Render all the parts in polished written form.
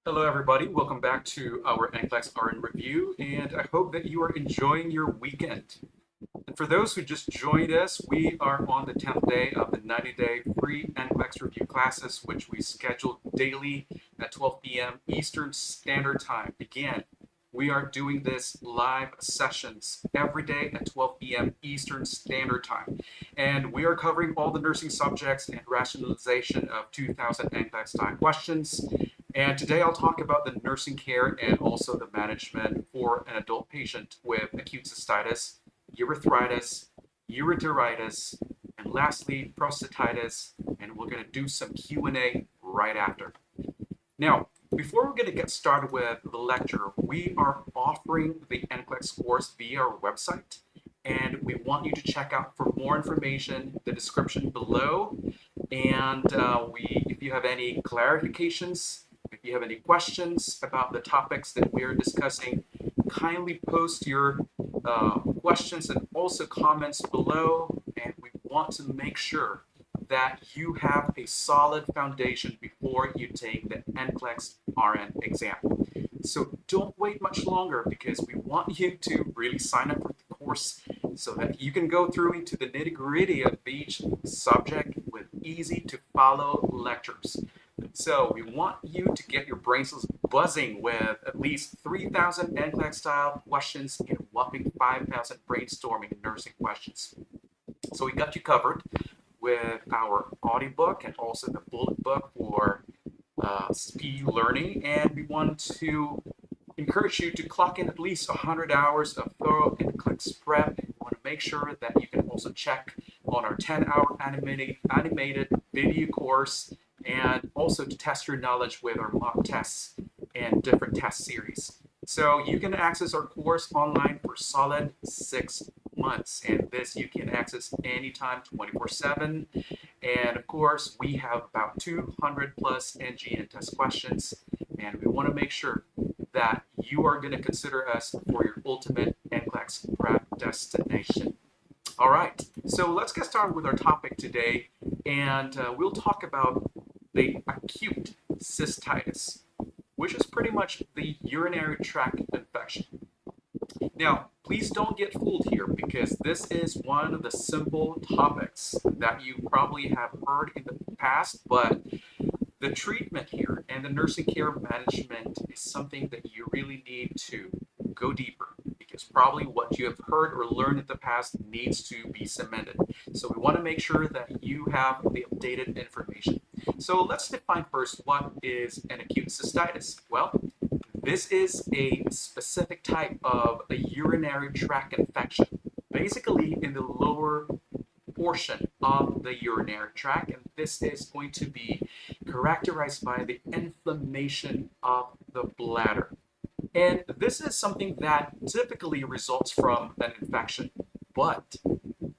Hello, everybody. Welcome back to our NCLEX RN review, and I hope that you are enjoying your weekend. And for those who just joined us, we are on the 10th day of the 90-day free NCLEX review classes, which we schedule daily at 12 p.m. Eastern Standard Time. Again, we are doing this live sessions every day at 12 p.m. Eastern Standard Time. And we are covering all the nursing subjects and rationalization of 2000 NCLEX style questions. And today I'll talk about the nursing care and also the management for an adult patient with acute cystitis, urethritis, urethritis, and lastly, prostatitis. And we're going to do some Q&A right after. Now, before we're going to get started with the lecture, we are offering the NCLEX course via our website. And we want you to check out for more information, the description below. And if you have any clarifications, if you have any questions about the topics that we are discussing, kindly post your questions and also comments below. And we want to make sure that you have a solid foundation before you take the NCLEX RN exam. So don't wait much longer because we want you to really sign up for the course so that you can go through into the nitty-gritty of each subject with easy to follow lectures. So we want you to get your brain cells buzzing with at least 3,000 NCLEX style questions and a whopping 5,000 brainstorming nursing questions. So we got you covered with our audiobook and also the bullet book for speed learning, and we want to encourage you to clock in at least 100 hours of thorough NCLEX prep. We want to make sure that you can also check on our 10-hour animated video course and also to test your knowledge with our mock tests and different test series. So you can access our course online for solid 6 months, and this you can access anytime 24/7. And of course, we have about 200 plus NG and test questions, and we want to make sure that you are going to consider us for your ultimate NCLEX prep destination. All right, so let's get started with our topic today, and we'll talk about the acute cystitis, which is pretty much the urinary tract infection. Now, please don't get fooled here because this is one of the simple topics that you probably have heard in the past, but the treatment here and the nursing care management is something that you really need to go deeper because probably what you have heard or learned in the past needs to be cemented. So we want to make sure that you have the updated information. So let's define first what is an acute cystitis. Well, this is a specific type of a urinary tract infection, basically in the lower portion of the urinary tract, and this is going to be characterized by the inflammation of the bladder. And this is something that typically results from an infection, but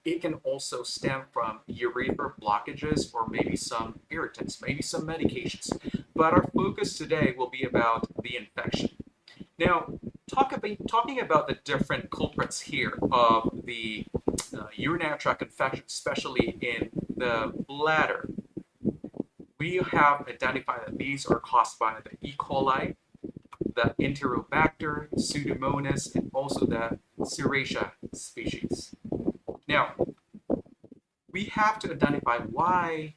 it can also stem from urethral blockages or maybe some irritants, maybe some medications. But our focus today will be about the infection. Now, talking about the different culprits here of the urinary tract infection, especially in the bladder, we have identified that these are caused by the E. coli, the Enterobacter, Pseudomonas, and also the Serratia species. Now, we have to identify why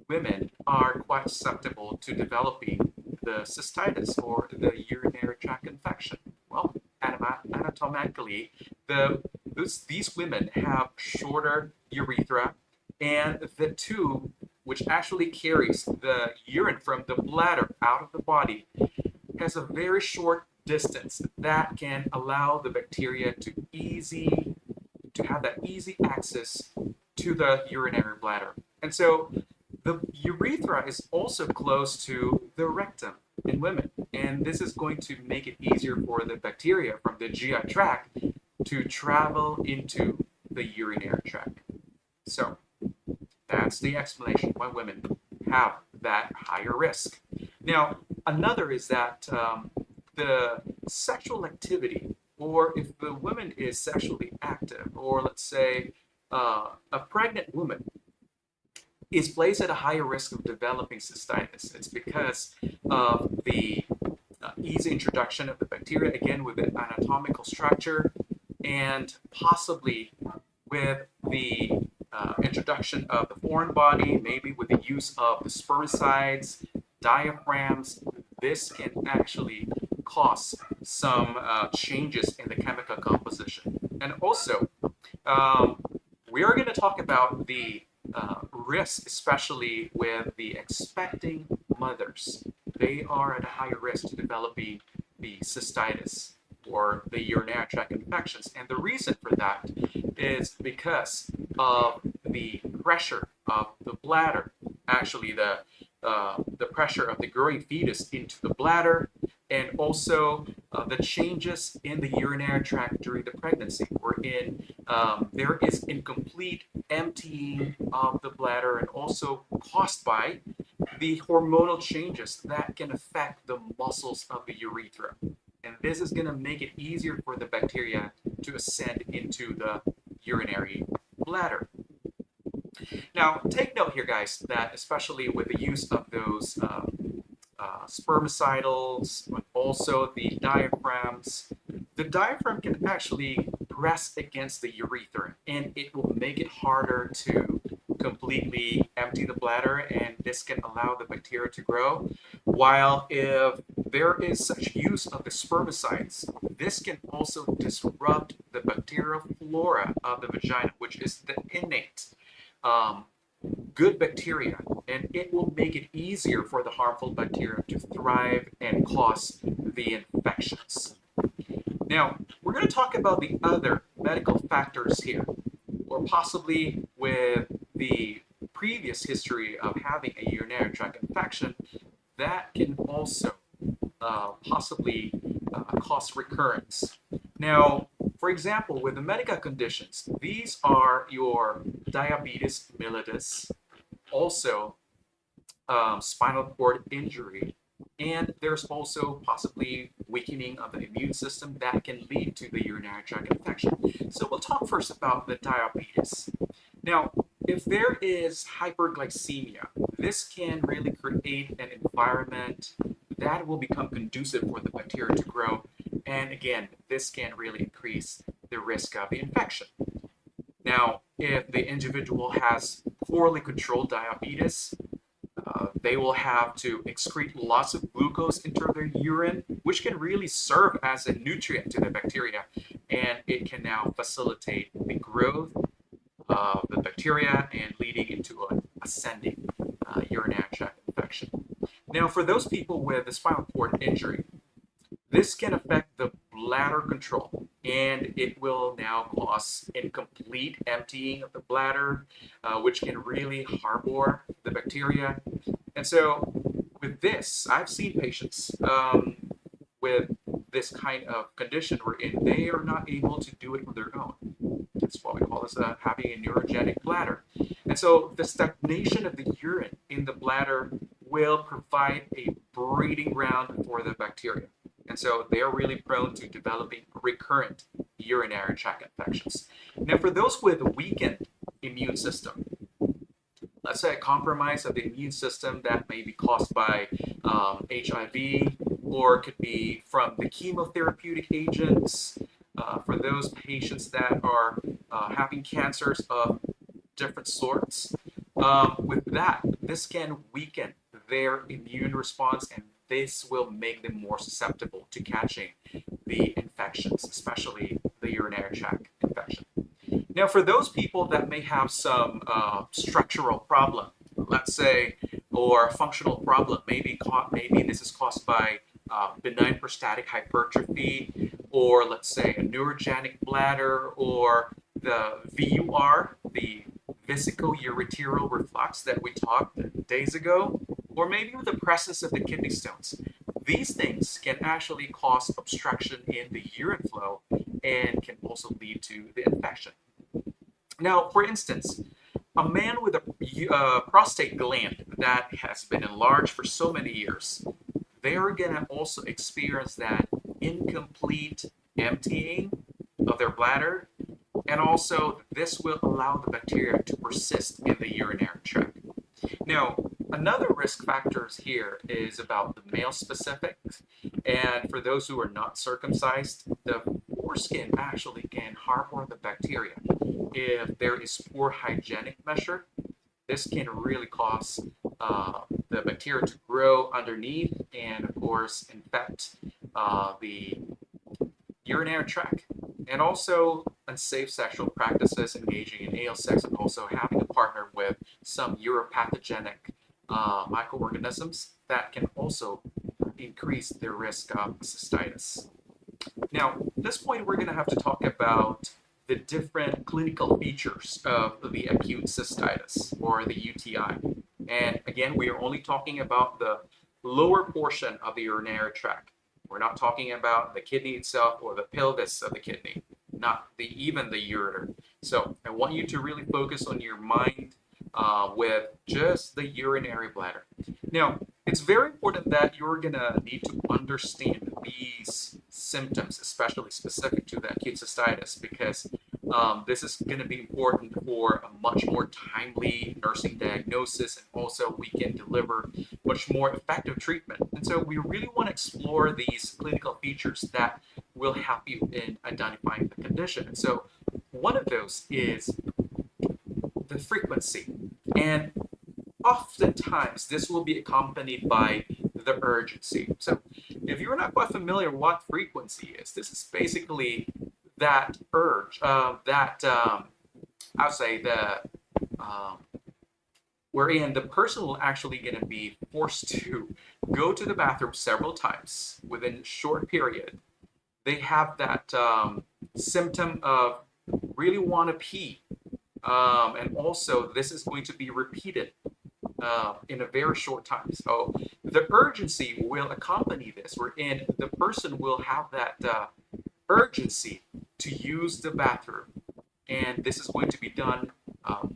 women are quite susceptible to developing the cystitis or the urinary tract infection. Well, anatomically, these women have shorter urethra, and the tube, which actually carries the urine from the bladder out of the body, has a very short distance that can allow the bacteria to have that easy access to the urinary bladder. And so the urethra is also close to the rectum in women, and this is going to make it easier for the bacteria from the GI tract to travel into the urinary tract. So that's the explanation why women have that higher risk. Now, another is that the sexual activity, or if the woman is sexually active, or let's say a pregnant woman, is placed at a higher risk of developing cystitis. It's because of the easy introduction of the bacteria, again with the anatomical structure, and possibly with the introduction of the foreign body, maybe with the use of the spermicides, diaphragms. This can actually cause some changes in the chemical composition. And also, um, we are going to talk about the risk, especially with the expecting mothers. They are at a higher risk to developing the cystitis or the urinary tract infections. And the reason for that is because of the pressure of the bladder, actually the pressure of the growing fetus into the bladder, and also the changes in the urinary tract during the pregnancy, wherein there is incomplete emptying of the bladder, and also caused by the hormonal changes that can affect the muscles of the urethra. And this is going to make it easier for the bacteria to ascend into the urinary bladder. Now, take note here, guys, that especially with the use of those spermicidals, and also the diaphragm can actually press against the urethra, and it will make it harder to completely empty the bladder, and this can allow the bacteria to grow. While if there is such use of the spermicides, this can also disrupt the bacterial flora of the vagina, which is the innate good bacteria, and it will make it easier for the harmful bacteria to thrive and cause the infections. Now, we're going to talk about the other medical factors here, or possibly with the previous history of having a urinary tract infection that can also possibly cause recurrence. Now, for example, with the medical conditions, these are your diabetes mellitus, also spinal cord injury, and there's also possibly weakening of the immune system that can lead to the urinary tract infection. So we'll talk first about the diabetes. Now, if there is hyperglycemia, this can really create an environment that will become conducive for the bacteria to grow. And again, this can really increase the risk of the infection. Now, if the individual has poorly controlled diabetes, they will have to excrete lots of glucose into their urine, which can really serve as a nutrient to the bacteria, and it can now facilitate the growth of the bacteria and leading into an ascending urinary tract infection. Now, for those people with a spinal cord injury, this can affect the bladder control, and it will now cause incomplete emptying of the bladder, which can really harbor the bacteria. And so with this, I've seen patients with this kind of condition wherein they are not able to do it on their own. That's what we call as having a neurogenic bladder. And so the stagnation of the urine in the bladder will provide a breeding ground for the bacteria. And so they are really prone to developing recurrent urinary tract infections. Now, for those with a weakened immune system, let's say a compromise of the immune system that may be caused by HIV, or could be from the chemotherapeutic agents, for those patients that are having cancers of different sorts. With that, this can weaken their immune response, and this will make them more susceptible to catching the infections, especially the urinary tract infection. Now, for those people that may have some structural problem, let's say, or functional problem, maybe this is caused by benign prostatic hypertrophy, or let's say a neurogenic bladder, or the VUR, the vesico-ureteral reflux that we talked days ago, or maybe with the presence of the kidney stones. These things can actually cause obstruction in the urine flow and can also lead to the infection. Now, for instance, a man with a prostate gland that has been enlarged for so many years, they're going to also experience that incomplete emptying of their bladder, and also this will allow the bacteria to persist in the urinary tract. Now, another risk factors here is about the male specific. And for those who are not circumcised, the foreskin actually can harbor the bacteria. If there is poor hygienic measure, this can really cause the bacteria to grow underneath and, of course, infect the urinary tract. And also unsafe sexual practices, engaging in anal sex, and also having a partner with some uropathogenic microorganisms that can also increase the risk of cystitis. Now, at this point, we're going to have to talk about the different clinical features of the acute cystitis or the UTI. And again, we are only talking about the lower portion of the urinary tract. We're not talking about the kidney itself or the pelvis of the kidney, not even the ureter. So I want you to really focus on your mind with just the urinary bladder. Now, it's very important that you're gonna need to understand these symptoms, especially specific to the acute cystitis, because this is going to be important for a much more timely nursing diagnosis, and also we can deliver much more effective treatment. And so we really want to explore these clinical features that will help you in identifying the condition. And so one of those is the frequency. And oftentimes this will be accompanied by the urgency. So if you're not quite familiar what frequency is, this is basically that urge, I'll say wherein the person will actually going to be forced to go to the bathroom several times within a short period. They have that symptom of really want to pee. And also this is going to be repeated in a very short time. So the urgency will accompany this, wherein the person will have that urgency to use the bathroom. And this is going to be done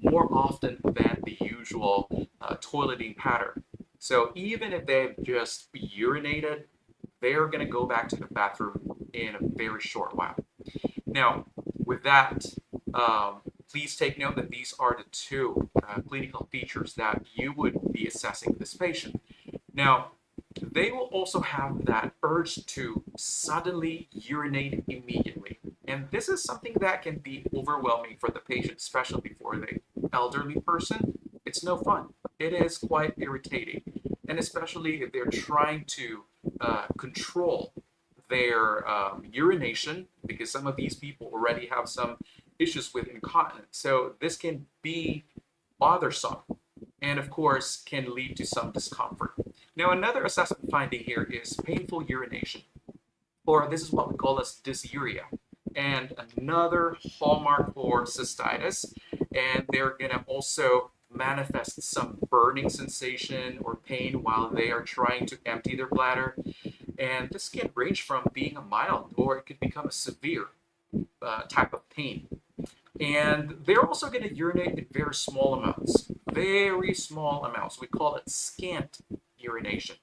more often than the usual toileting pattern. So even if they've just urinated, they're going to go back to the bathroom in a very short while. Now, with that, please take note that these are the two clinical features that you would be assessing this patient. Now, they will also have that urge to suddenly urinate immediately. And this is something that can be overwhelming for the patient, especially for the elderly person. It's no fun. It is quite irritating. And especially if they're trying to control their urination, because some of these people already have some issues with incontinence. So this can be bothersome and, of course, can lead to some discomfort. Now, another assessment finding here is painful urination, or this is what we call as dysuria. And another hallmark for cystitis, and they're going to also manifest some burning sensation or pain while they are trying to empty their bladder. And this can range from being a mild, or it could become a severe type of pain. And they're also going to urinate in very small amounts. Very small amounts. We call it scant urination.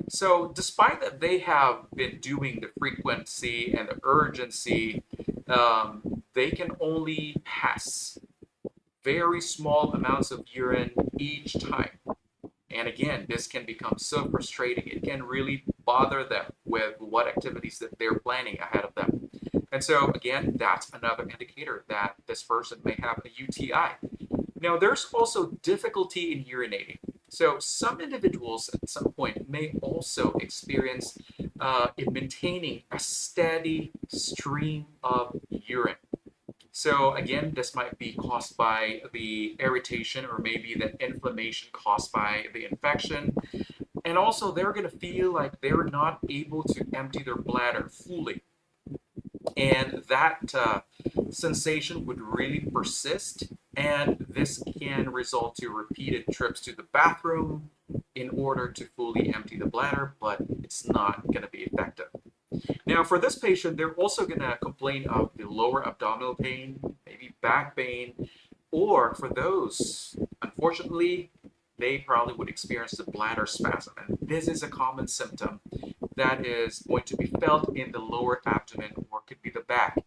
So despite that they have been doing the frequency and the urgency, they can only pass very small amounts of urine each time. And again, this can become so frustrating. It can really bother them with what activities that they're planning ahead of them. And so again, that's another indicator that this person may have a UTI. Now, there's also difficulty in urinating. So some individuals at some point may also experience in maintaining a steady stream of urine. So again, this might be caused by the irritation or maybe the inflammation caused by the infection. And also they're going to feel like they're not able to empty their bladder fully. And that sensation would really persist, and this can result to repeated trips to the bathroom in order to fully empty the bladder, but it's not going to be effective. Now, for this patient, they're also going to complain of the lower abdominal pain, maybe back pain, or for those, unfortunately, they probably would experience the bladder spasm. And this is a common symptom that is going to be felt in the lower abdomen, or could be the back.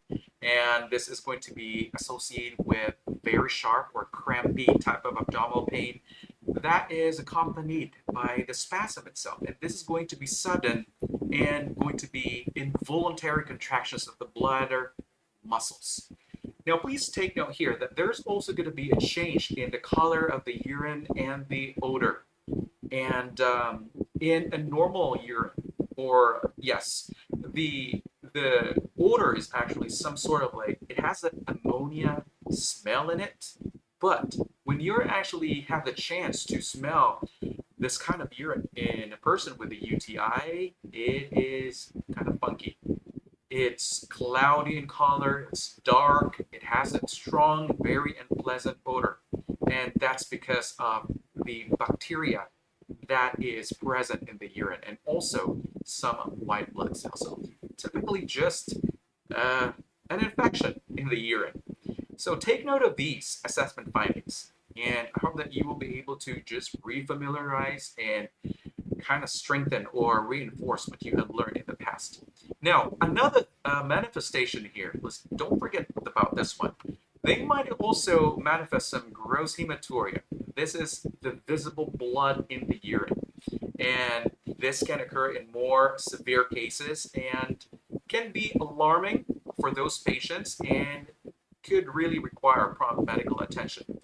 And this is going to be associated with very sharp or crampy type of abdominal pain that is accompanied by the spasm itself. And this is going to be sudden and going to be involuntary contractions of the bladder muscles. Now, please take note here that there's also going to be a change in the color of the urine and the odor. And in a normal urine, or yes, the odor is actually some sort of like, it has an ammonia smell in it. But when you actually have the chance to smell this kind of urine in a person with a UTI, it is kind of funky. It's cloudy in color, it's dark, it has a strong, very unpleasant odor. And that's because of the bacteria that is present in the urine and also some white blood cells. So typically just an infection in the urine. So take note of these assessment findings, and I hope that you will be able to just refamiliarize and kind of strengthen or reinforce what you have learned in the past. Now, another manifestation here, don't forget about this one. They might also manifest some gross hematuria. This is the visible blood in the urine. And this can occur in more severe cases and can be alarming for those patients and could really require prompt medical attention.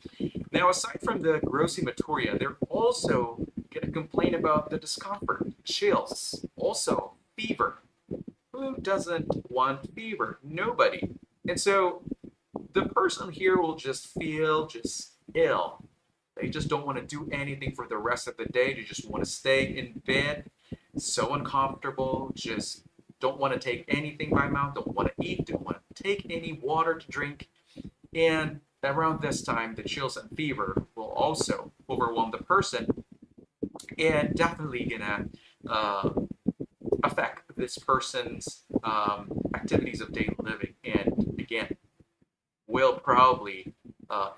Now, aside from the gross hematuria, they're also going to complain about the discomfort, chills, also fever. Who doesn't want fever? Nobody. And so the person here will just feel just ill. They just don't want to do anything for the rest of the day. They just want to stay in bed, so uncomfortable, just don't want to take anything by mouth, don't want to eat, don't want to take any water to drink. And around this time, the chills and fever will also overwhelm the person and definitely gonna affect this person's activities of daily living. And again, will probably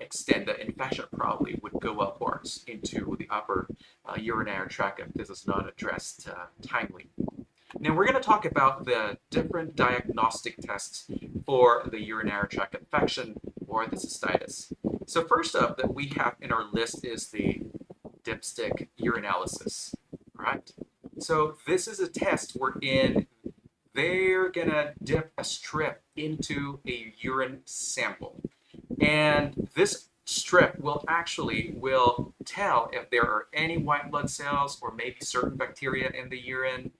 extend the infection, probably would go upwards into the upper urinary tract if this is not addressed timely. Now we're going to talk about the different diagnostic tests for the urinary tract infection or the cystitis. So first up that we have in our list is the dipstick urinalysis, right? So this is a test wherein they're going to dip a strip into a urine sample. And this strip will tell if there are any white blood cells or maybe certain bacteria in the urine.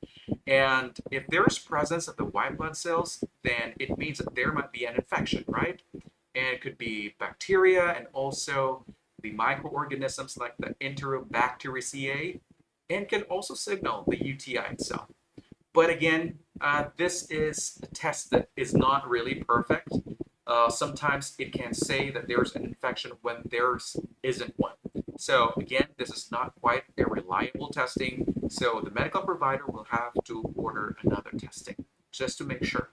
And if there is presence of the white blood cells, then it means that there might be an infection, right? And it could be bacteria and also the microorganisms like the Enterobacteriaceae, and can also signal the UTI itself. But again, this is a test that is not really perfect. Sometimes it can say that there's an infection when there isn't one. So again, this is not quite a reliable testing. So the medical provider will have to order another testing just to make sure.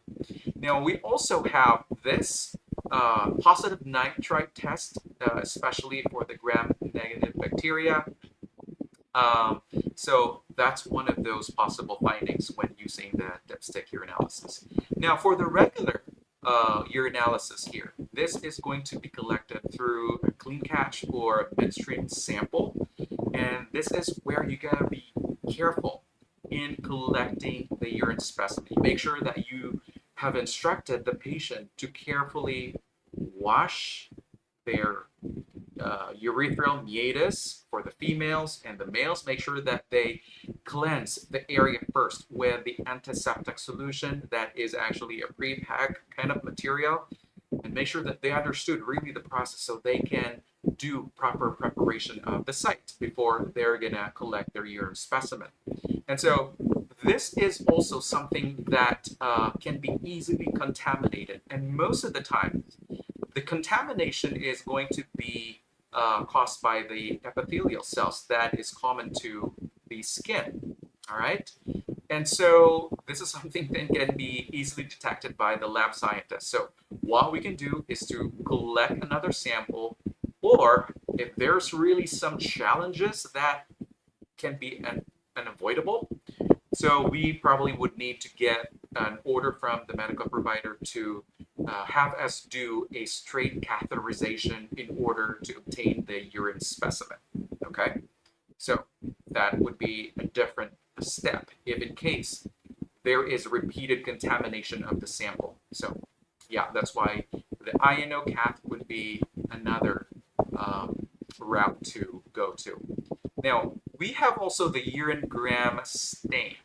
Now we also have this positive nitrite test, especially for the gram-negative bacteria. So that's one of those possible findings when using the dipstick urinalysis. Now for the regular urinalysis here, this is going to be collected through a clean catch or midstream sample, and this is where you gotta be careful in collecting the urine specimen. Make sure that you have instructed the patient to carefully wash their urethral meatus for the females, and the males make sure that they cleanse the area first with the antiseptic solution that is actually a pre-packed kind of material, and make sure that they understood really the process so they can do proper preparation of the site before they're gonna collect their urine specimen. And so this is also something that can be easily contaminated, and most of the time the contamination is going to be caused by the epithelial cells that is common to the skin, all right? And so this is something that can be easily detected by the lab scientist. So what we can do is to collect another sample, or if there's really some challenges that can be unavoidable, so we probably would need to get an order from the medical provider to have us do a straight catheterization in order to obtain the urine specimen, okay? So that would be a different step if in case there is repeated contamination of the sample. So yeah, that's why the INO cath would be another route to go to. Now, we have also the urine gram stain.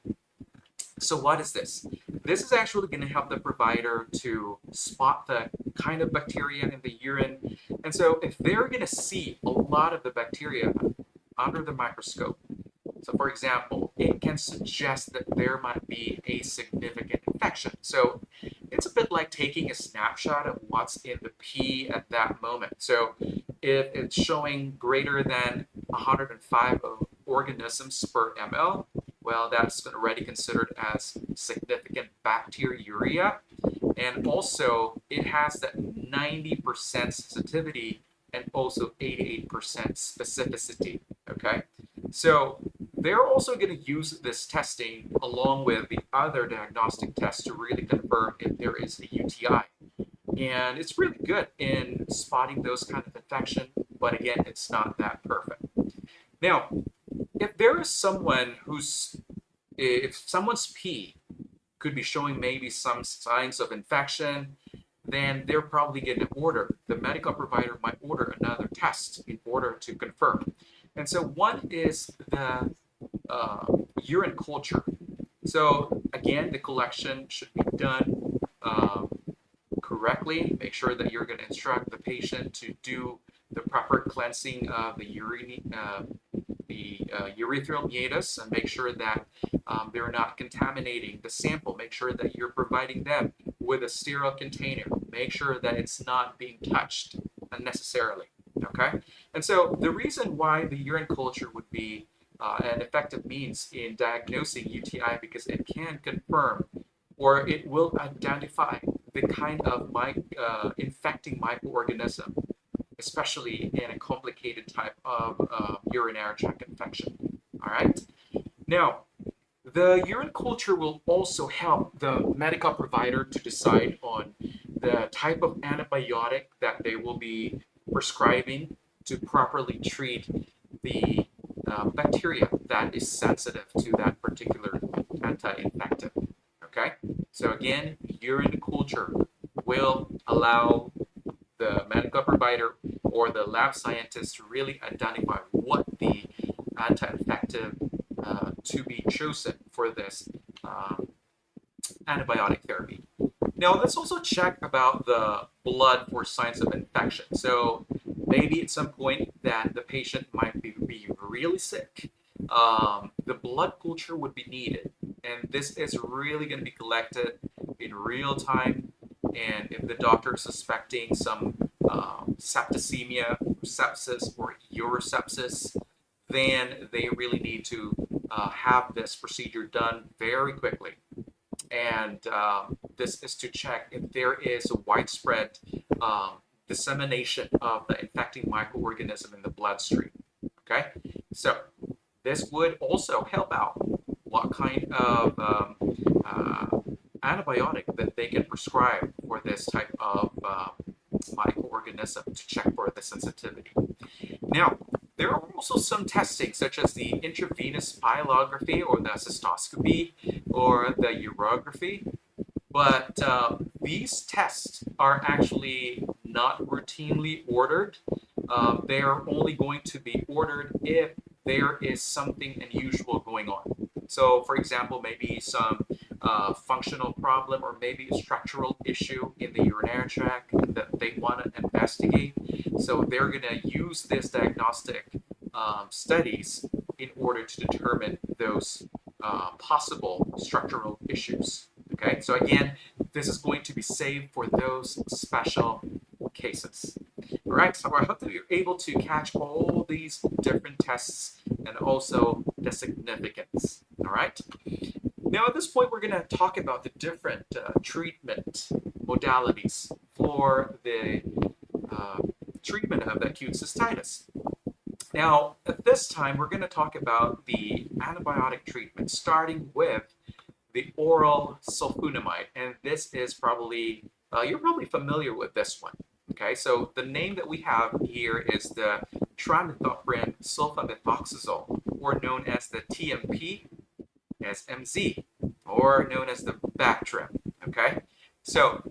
So what is this? This is actually going to help the provider to spot the kind of bacteria in the urine. And so if they're going to see a lot of the bacteria under the microscope, so for example, it can suggest that there might be a significant infection. So it's a bit like taking a snapshot of what's in the pee at that moment. So if it's showing greater than 105 organisms per ml, well, that's already considered as significant bacteriuria. And also, it has that 90% sensitivity and also 88% specificity, okay? So they're also going to use this testing along with the other diagnostic tests to really confirm if there is a UTI. And it's really good in spotting those kind of infection, but again, it's not that perfect. Now, if there is someone if someone's pee could be showing maybe some signs of infection, then they're probably going to order, the medical provider might order another test in order to confirm. And so one is the urine culture. So again, the collection should be done correctly. Make sure that you're going to instruct the patient to do the proper cleansing of the urethral meatus and make sure that they're not contaminating the sample. Make sure that you're providing them with a sterile container. Make sure that it's not being touched unnecessarily. Okay? And so the reason why the urine culture would be an effective means in diagnosing UTI because it can confirm or it will identify the kind of infecting microorganism, especially in a complicated type of urinary tract infection. All right. Now, the urine culture will also help the medical provider to decide on the type of antibiotic that they will be prescribing to properly treat the bacteria that is sensitive to that particular anti-infective. Okay. So again, urine culture will allow the medical provider or the lab scientist to really identify what the anti-infective to be chosen for this antibiotic therapy. Now, let's also check about the blood for signs of infection. So maybe at some point that the patient might be really sick, the blood culture would be needed. And this is really going to be collected in real time. And if the doctor is suspecting some septicemia, sepsis, or urosepsis, then they really need to have this procedure done very quickly. And this is to check if there is a widespread dissemination of the infecting microorganism in the bloodstream. Okay, so this would also help out what kind of antibiotic that they can prescribe for this type of microorganism to check for the sensitivity. Now, there are also some testing, such as the intravenous pyelography or the cystoscopy or the urography, but these tests are actually not routinely ordered. They are only going to be ordered if there is something unusual going on. So, for example, maybe some functional problem or maybe a structural issue in the urinary tract that they want to investigate. So they're going to use this diagnostic studies in order to determine those possible structural issues. Okay, so again, this is going to be saved for those special cases. All right, so I hope that you're able to catch all these different tests and also the significance. All right. Now, at this point, we're going to talk about the different treatment modalities for the treatment of acute cystitis. Now, at this time, we're going to talk about the antibiotic treatment, starting with the oral sulfonamide. And this is probably, you're probably familiar with this one. Okay, so the name that we have here is the trimethoprim sulfamethoxazole, or known as the TMP SMZ, or known as the Bactrim. Okay, so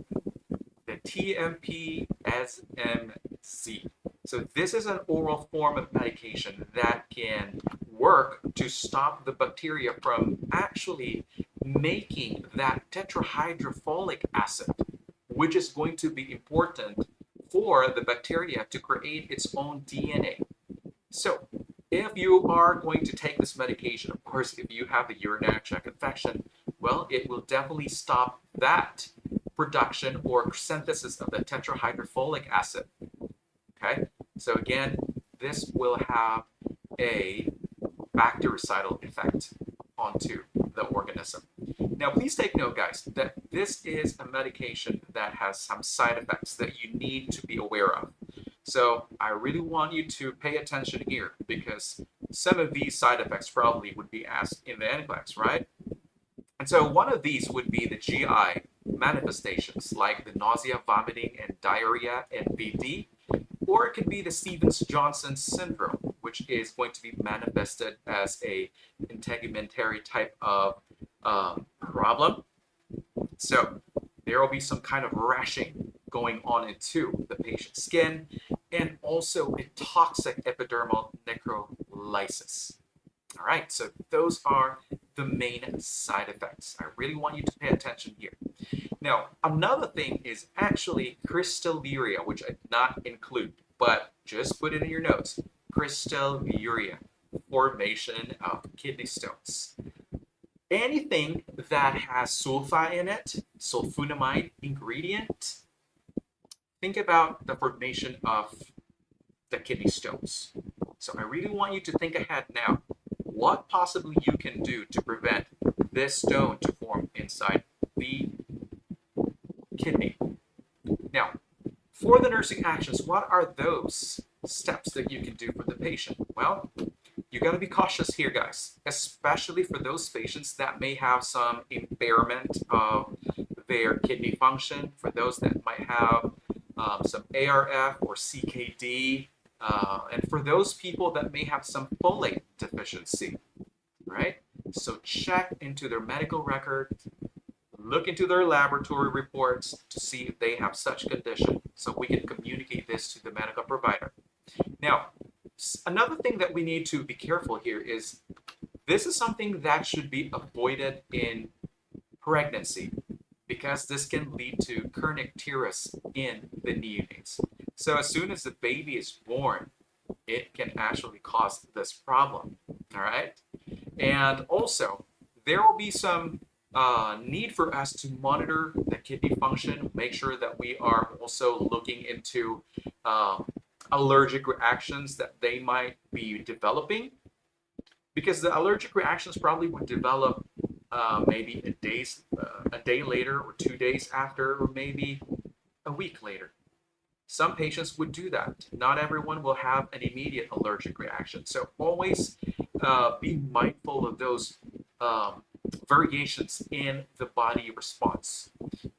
the TMP SMZ. So this is an oral form of medication that can work to stop the bacteria from actually making that tetrahydrofolic acid, which is going to be important for the bacteria to create its own DNA. So if you are going to take this medication, of course, if you have the urinary tract infection, well, it will definitely stop that production or synthesis of the tetrahydrofolic acid. Okay, so again, this will have a bactericidal effect onto the organism. Now, please take note, guys, that this is a medication that has some side effects that you need to be aware of. So I really want you to pay attention here, because some of these side effects probably would be asked in the NCLEX, right? And so one of these would be the GI manifestations, like the nausea, vomiting, and diarrhea and VD, or it could be the Stevens-Johnson syndrome, which is going to be manifested as a integumentary type of problem. So there will be some kind of rashing going on into the patient's skin, and also a toxic epidermal necrolysis. All right, so those are the main side effects. I really want you to pay attention here. Now, another thing is actually crystalluria, which I did not include, but just put it in your notes. Crystalluria, formation of kidney stones. Anything that has sulfa in it, sulfonamide ingredient, think about the formation of the kidney stones. So I really want you to think ahead now. What possibly you can do to prevent this stone to form inside the kidney. Now, for the nursing actions, what are those steps that you can do for the patient? Well, you got to be cautious here, guys, especially for those patients that may have some impairment of their kidney function, for those that might have some ARF or CKD, and for those people that may have some folate deficiency, right? So check into their medical record, look into their laboratory reports to see if they have such condition, so we can communicate this to the medical provider. Now, another thing that we need to be careful here is this is something that should be avoided in pregnancy, because this can lead to kernicterus in the neonates. So as soon as the baby is born, it can actually cause this problem, all right? And also, there will be some need for us to monitor the kidney function, make sure that we are also looking into allergic reactions that they might be developing, because the allergic reactions probably would develop maybe a day later, or 2 days after, or maybe a week later. Some patients would do that. Not everyone will have an immediate allergic reaction. So always be mindful of those variations in the body response.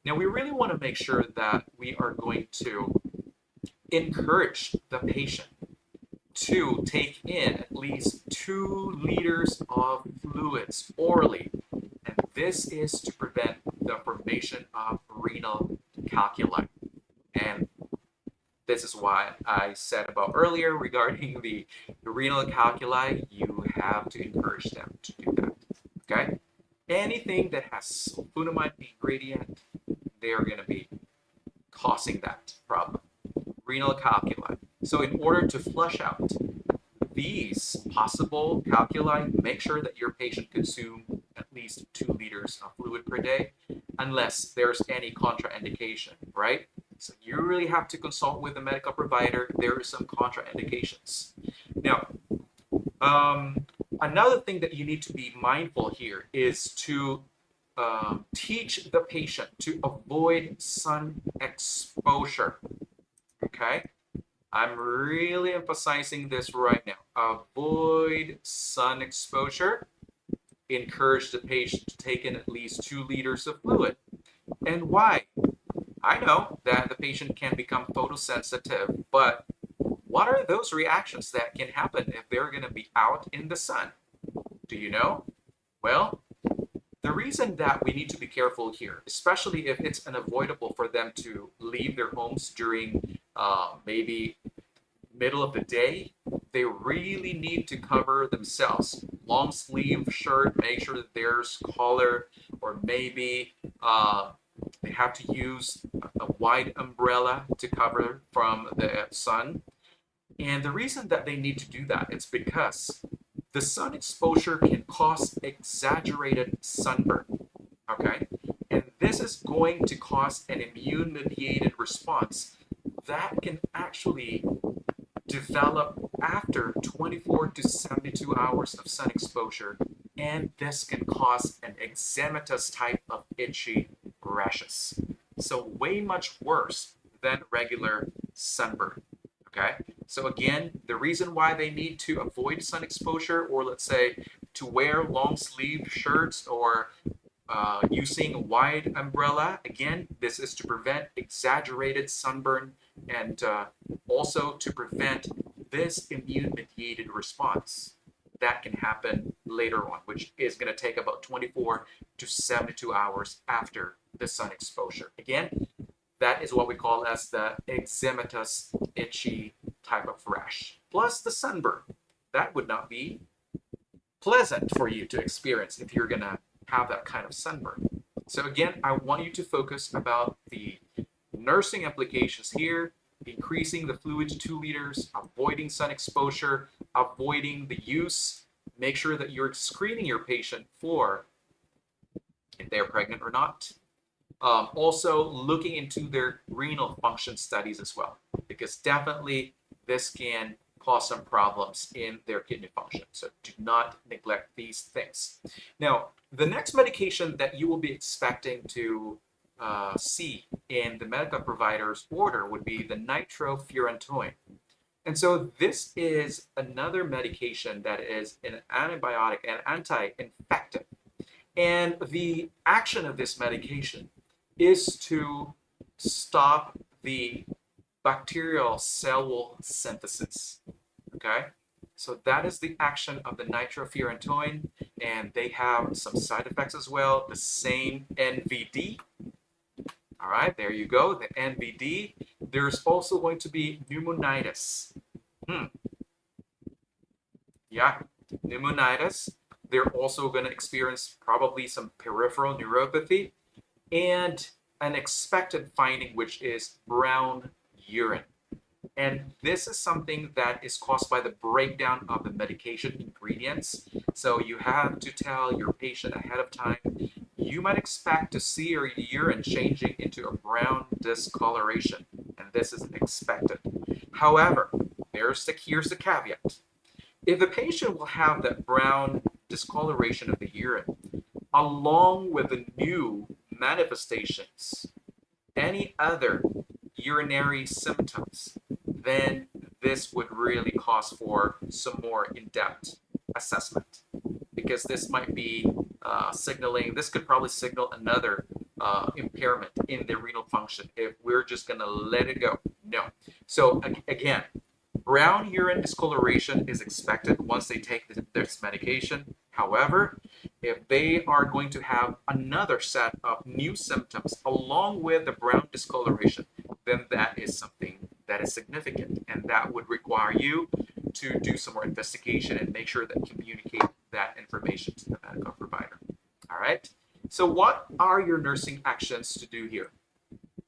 Now, we really want to make sure that we are going to encourage the patient to take in at least 2 liters of fluids orally. And this is to prevent the formation of renal calculi. And this is why I said about earlier regarding the renal calculi, you have to encourage them to do that, okay? Anything that has sulfonamide ingredient, they are going to be causing that problem, renal calculi. So in order to flush out these possible calculi, make sure that your patient consume at least 2 liters of fluid per day, unless there's any contraindication, right? So you really have to consult with the medical provider. There are some contraindications. Now, another thing that you need to be mindful here is to teach the patient to avoid sun exposure, okay? I'm really emphasizing this right now. Avoid sun exposure. Encourage the patient to take in at least 2 liters of fluid. And why? I know that the patient can become photosensitive, but What are those reactions that can happen if they're going to be out in the sun? Do you know? Well, the reason that we need to be careful here, especially if it's unavoidable for them to leave their homes during maybe middle of the day, they really need to cover themselves. Long sleeve shirt, make sure that there's collar, or maybe they have to use a wide umbrella to cover from the sun. And the reason that they need to do that is because the sun exposure can cause exaggerated sunburn, okay? And this is going to cause an immune-mediated response that can actually develop after 24 to 72 hours of sun exposure, and this can cause an eczematous type of itchy rashes. So way much worse than regular sunburn, okay? So again, the reason why they need to avoid sun exposure, or let's say to wear long sleeve shirts or using a wide umbrella, again, this is to prevent exaggerated sunburn and also to prevent this immune-mediated response that can happen later on, which is going to take about 24 to 72 hours after the sun exposure. Again, that is what we call as the eczematous itchy type of rash. Plus the sunburn. That would not be pleasant for you to experience if you're going to have that kind of sunburn. So again, I want you to focus about the nursing applications here, increasing the fluid to 2 liters, avoiding sun exposure, avoiding the use. Make sure that you're screening your patient for if they're pregnant or not. Also looking into their renal function studies as well, because definitely this can cause some problems in their kidney function. So do not neglect these things. Now, the next medication that you will be expecting to see in the medical provider's order would be the nitrofurantoin. And so this is another medication that is an antibiotic and anti-infective. And the action of this medication is to stop the bacterial cell wall synthesis, okay? So that is the action of the nitrofurantoin, and they have some side effects as well, the same NVD. All right, there you go, the NVD. There's also going to be pneumonitis. Yeah, pneumonitis. They're also going to experience probably some peripheral neuropathy, and an expected finding, which is brown urine. And this is something that is caused by the breakdown of the medication ingredients. So you have to tell your patient ahead of time, you might expect to see your urine changing into a brown discoloration, and this is expected. However, here's the caveat. If the patient will have that brown discoloration of the urine, along with the new manifestations, any other urinary symptoms, then this would really cause for some more in-depth assessment, because this might be signaling, this could probably signal another impairment in the renal function if we're just going to let it go. No. So again, brown urine discoloration is expected once they take this medication. However, if they are going to have another set of new symptoms along with the brown discoloration, then that is something that is significant, and that would require you to do some more investigation and make sure that communicate that information to the medical provider. All right. So what are your nursing actions to do here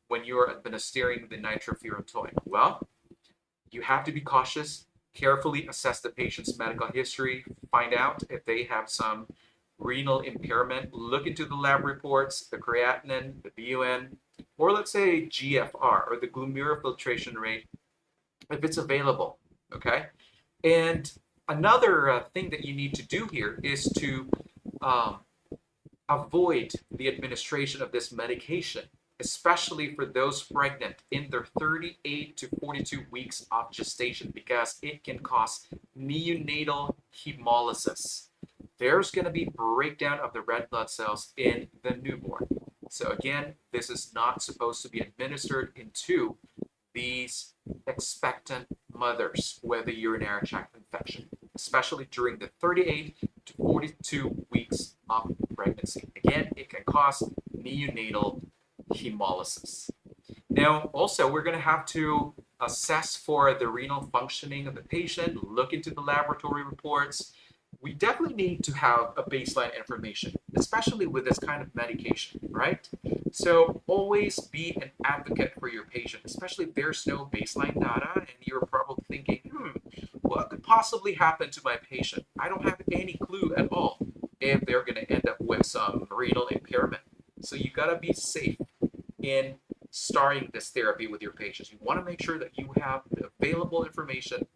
when you're administering the nitrofurantoin? Well, you have to be cautious, carefully assess the patient's medical history, find out if they have some renal impairment, look into the lab reports, the creatinine, the BUN, or let's say GFR, or the glomerular filtration rate, if it's available, okay? And another thing that you need to do here is to avoid the administration of this medication, especially for those pregnant in their 38 to 42 weeks of gestation, because it can cause neonatal hemolysis. There's going to be breakdown of the red blood cells in the newborn. So again, this is not supposed to be administered into these expectant mothers with a urinary tract infection, especially during the 38 to 42 weeks of pregnancy. Again, it can cause neonatal hemolysis. Now, also, we're going to have to assess for the renal functioning of the patient, look into the laboratory reports. We definitely need to have a baseline information, especially with this kind of medication, right? So always be an advocate for your patient, especially if there's no baseline data and you're probably thinking, what could possibly happen to my patient? I don't have any clue at all if they're going to end up with some renal impairment. So you got to be safe in starting this therapy with your patients. You want to make sure that you have the available information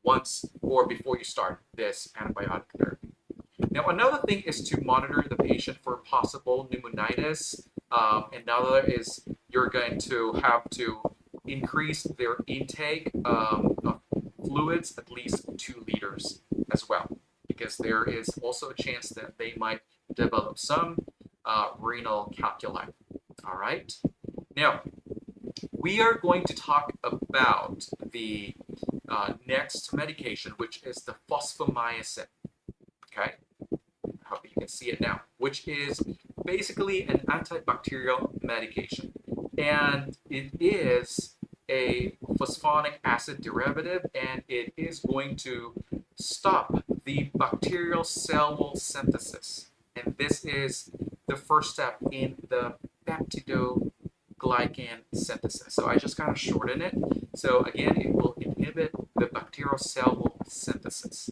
once or before you start this antibiotic therapy. Now, another thing is to monitor the patient for possible pneumonitis. Another is you're going to have to increase their intake of fluids at least 2 liters as well, because there is also a chance that they might develop some renal calculi. All right. Now, we are going to talk about the next medication, which is the fosfomycin. Okay, I hope you can see it now, which is basically an antibacterial medication. And it is a phosphonic acid derivative, and it is going to stop the bacterial cell wall synthesis. And this is the first step in the peptidoglycan synthesis. So I just kind of shorten it. So again, it will inhibit the bacterial cell wall synthesis.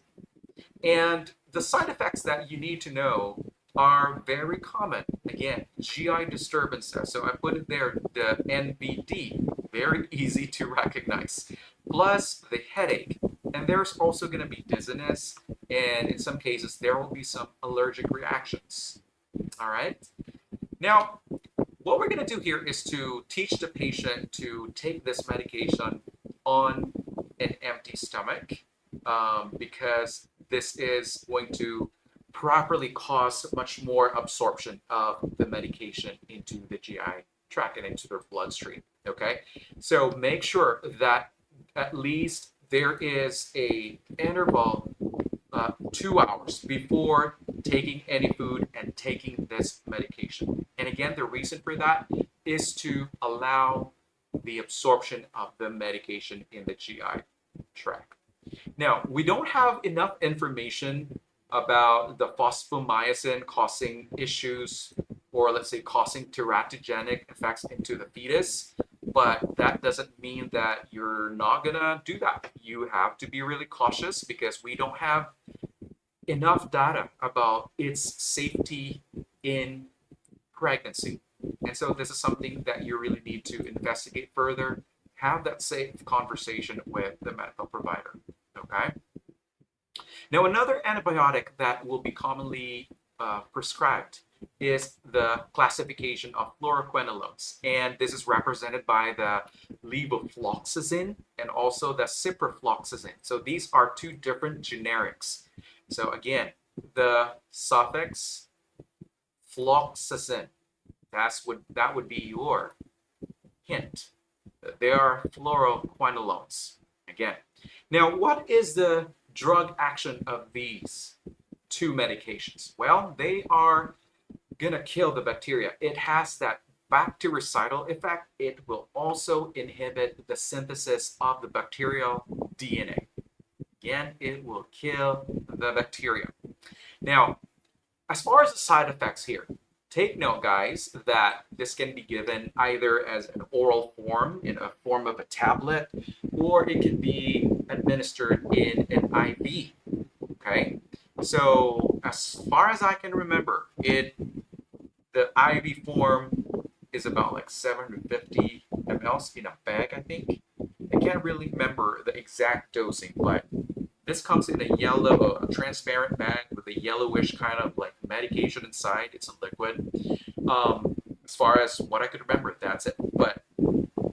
And the side effects that you need to know are very common. Again, GI disturbances. So I put it there, the NBD, very easy to recognize. Plus the headache. And there's also going to be dizziness. And in some cases, there will be some allergic reactions. All right. Now, what we're going to do here is to teach the patient to take this medication on an empty stomach, because this is going to properly cause much more absorption of the medication into the GI tract and into their bloodstream. Okay, so make sure that at least there is a interval 2 hours before taking any food and taking this medication. And again, the reason for that is to allow the absorption of the medication in the GI tract. Now, we don't have enough information about the fosfomycin causing issues, or let's say causing teratogenic effects into the fetus, but that doesn't mean that you're not gonna do that. You have to be really cautious because we don't have enough data about its safety in pregnancy. And so this is something that you really need to investigate further, have that safe conversation with the medical provider, okay? Now, another antibiotic that will be commonly prescribed is the classification of fluoroquinolones. And this is represented by the levofloxacin and also the ciprofloxacin. So these are 2 different generics. So again, the suffix floxacin, that would be your hint. They are fluoroquinolones. Again, now what is the drug action of these 2 medications? Well, they are gonna kill the bacteria. It has that bactericidal effect. It will also inhibit the synthesis of the bacterial DNA. Again, it will kill the bacteria. Now, as far as the side effects here, take note, guys, that this can be given either as an oral form, in a form of a tablet, or it can be administered in an IV, okay? So as far as I can remember, the IV form is about like 750 mLs in a bag, I think. I can't really remember the exact dosing, but this comes in a yellow, a transparent bag with a yellowish kind of like medication inside. It's a liquid. As far as what I could remember, that's it. But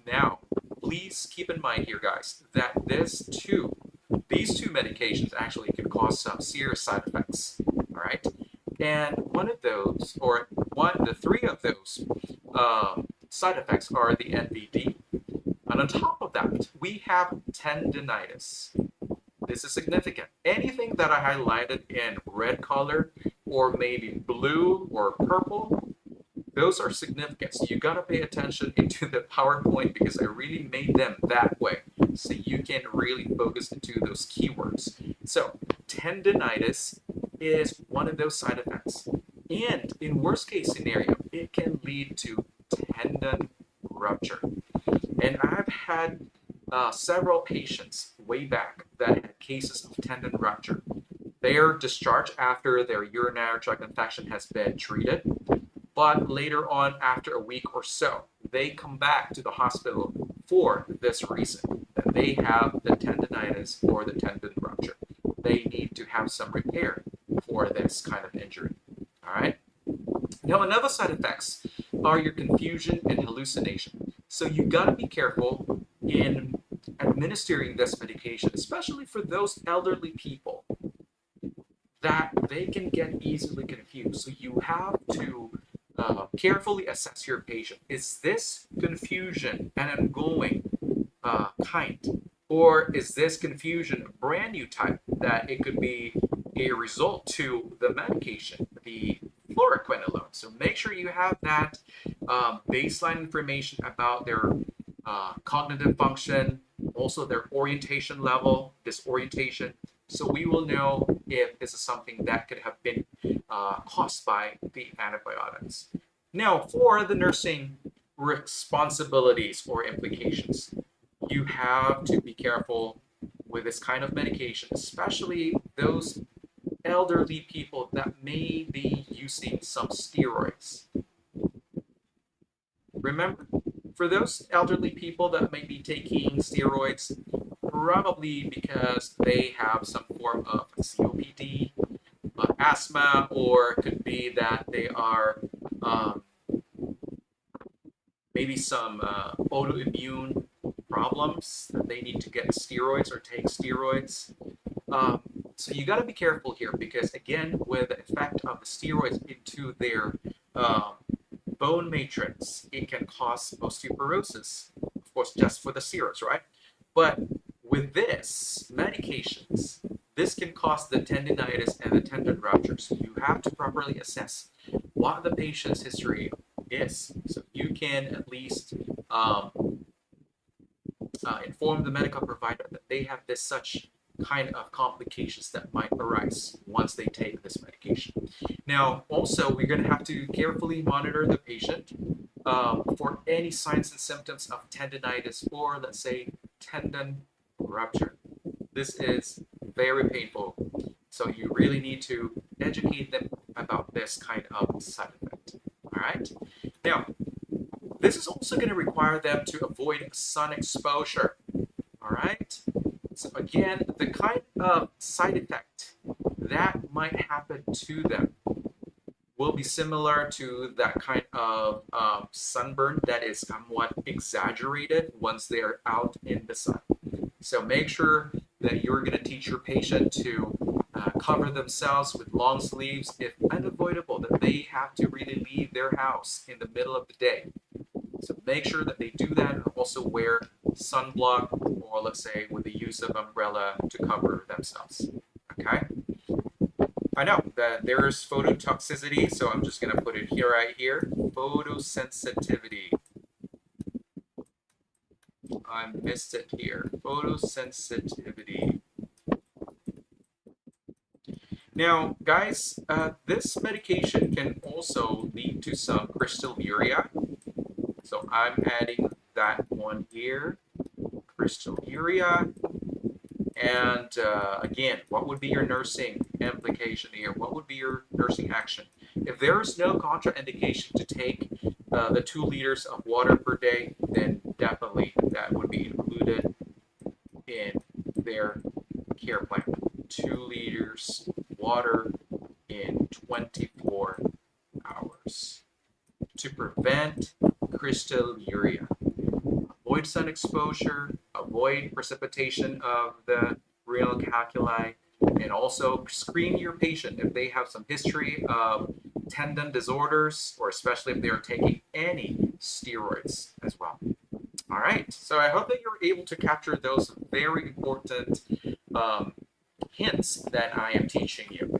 now, please keep in mind here, guys, that these two medications actually can cause some serious side effects. All right, and the 3 of those side effects are the NBD, And on top of that, we have tendinitis. This is significant. Anything that I highlighted in red color or maybe blue or purple, those are significant. So you got to pay attention into the PowerPoint because I really made them that way so you can really focus into those keywords. So tendinitis is one of those side effects. And in worst case scenario, it can lead to tendon rupture. And I've had several patients way back that had cases of tendon rupture. They are discharged after their urinary tract infection has been treated, but later on, after a week or so, they come back to the hospital for this reason, that they have the tendinitis or the tendon rupture. They need to have some repair for this kind of injury. All right. Now, another side effects are your confusion and hallucination. So you got to be careful in administering this medication, especially for those elderly people that they can get easily confused. So you have to carefully assess your patient. Is this confusion an ongoing kind? Or is this confusion a brand new type that it could be a result to the medication, the fluoroquinolone? So make sure you have that baseline information about their cognitive function, also their orientation level, disorientation, so we will know if this is something that could have been caused by the antibiotics. Now, for the nursing responsibilities or implications, you have to be careful with this kind of medication, especially those elderly people that may be using some steroids. Remember, for those elderly people that may be taking steroids, probably because they have some form of COPD, asthma, or it could be that they are maybe some autoimmune problems that they need to get steroids or take steroids. So you got to be careful here because, again, with the effect of the steroids into their bone matrix, it can cause osteoporosis, of course, just for the steroids, right? But with this medications, this can cause the tendinitis and the tendon rupture. So you have to properly assess what the patient's history is. So you can at least inform the medical provider that they have this such kind of complications that might arise once they take this medication. Now, also, we're going to have to carefully monitor the patient for any signs and symptoms of tendinitis or, let's say, tendon rupture. This is very painful, so you really need to educate them about this kind of side effect. All right. Now, this is also going to require them to avoid sun exposure. All right. So again, the kind of side effect that might happen to them will be similar to that kind of sunburn that is somewhat exaggerated once they are out in the sun. So make sure that you're going to teach your patient to cover themselves with long sleeves if unavoidable, that they have to really leave their house in the middle of the day. So make sure that they do that and also wear sunblock or, let's say, with the use of umbrella to cover themselves. Okay? I know that there's phototoxicity, so I'm just going to put it here right here. Photosensitivity. I missed it here. Photosensitivity. Now, guys, this medication can also lead to some crystalluria. So I'm adding that one here, crystalluria. And again, what would be your nursing implication here? What would be your nursing action? If there is no contraindication to take the 2 liters of water per day, then definitely that would be included in their care plan. 2 liters water in 24 hours to prevent crystalluria. Avoid sun exposure, avoid precipitation of the renal calculi, and also screen your patient if they have some history of tendon disorders, or especially if they are taking any steroids as well. All right. So I hope that you're able to capture those very important hints that I am teaching you.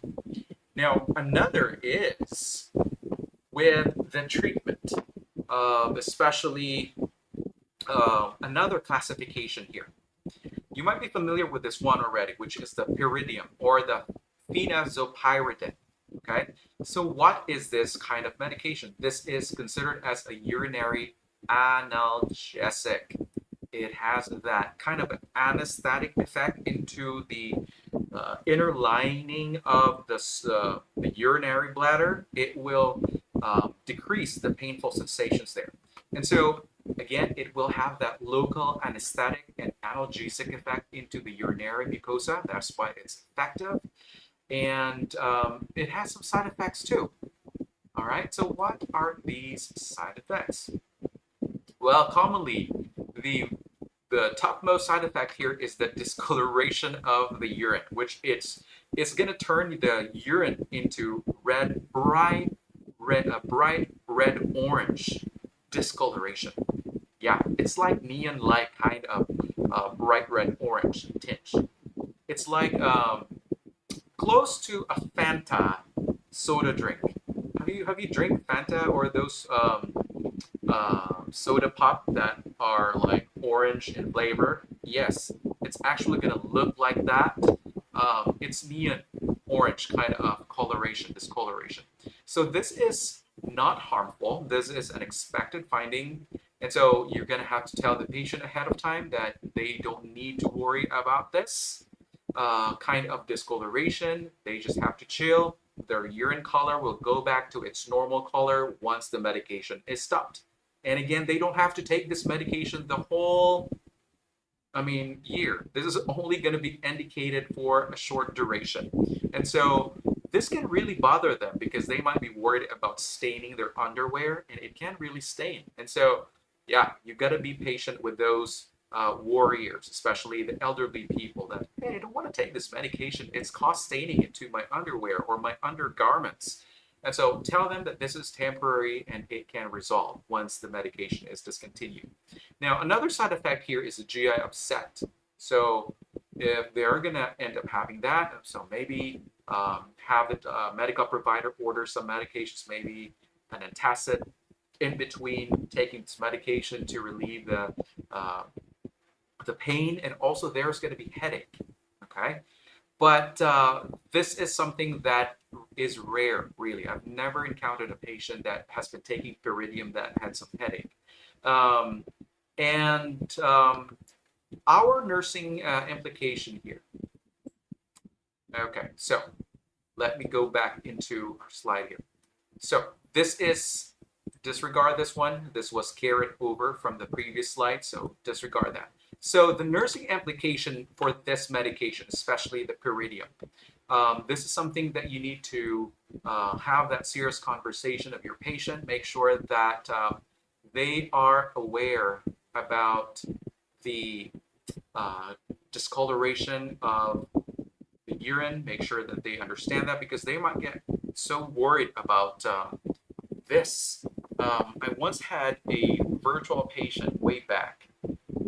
Now, another is with the treatment, especially another classification here. You might be familiar with this one already, which is the pyridium or the phenazopyridine. Okay, so what is this kind of medication? This is considered as a urinary analgesic. It has that kind of anesthetic effect into the inner lining of the urinary bladder. It will decrease the painful sensations there. And so, again, it will have that local anesthetic and analgesic effect into the urinary mucosa. That's why it's effective. And it has some side effects too. All right, so what are these side effects? Well, commonly, the topmost side effect here is the discoloration of the urine, which it's going to turn the urine into bright red orange discoloration. Yeah, it's like neon-like kind of bright red orange tinge. It's like close to a Fanta soda drink. Have you drank Fanta or those soda pop that are like orange in flavor? Yes, it's actually going to look like that. It's neon orange kind of discoloration. So this is not harmful. This is an expected finding. And so you're going to have to tell the patient ahead of time that they don't need to worry about this kind of discoloration. They just have to chill. Their urine color will go back to its normal color once the medication is stopped. And again, they don't have to take this medication the whole, year. This is only going to be indicated for a short duration. And so this can really bother them because they might be worried about staining their underwear, and it can really stain. And so, yeah, you've got to be patient with those warriors, especially the elderly people that, hey, I don't want to take this medication. It's cause staining into my underwear or my undergarments. And so tell them that this is temporary and it can resolve once the medication is discontinued. Now, another side effect here is a GI upset. So if they're going to end up having that, so maybe have the medical provider order some medications, maybe an antacid in between taking this medication to relieve the pain, and also there's going to be headache, okay? But this is something that is rare, really. I've never encountered a patient that has been taking pyridium that had some headache. Our nursing implication here. Okay, so let me go back into our slide here. So this is, disregard this one. This was carried over from the previous slide, so disregard that. So the nursing implication for this medication, especially the pyridium, this is something that you need to have that serious conversation of your patient. Make sure that they are aware about the discoloration of the urine. Make sure that they understand that because they might get so worried about this. I once had a virtual patient way back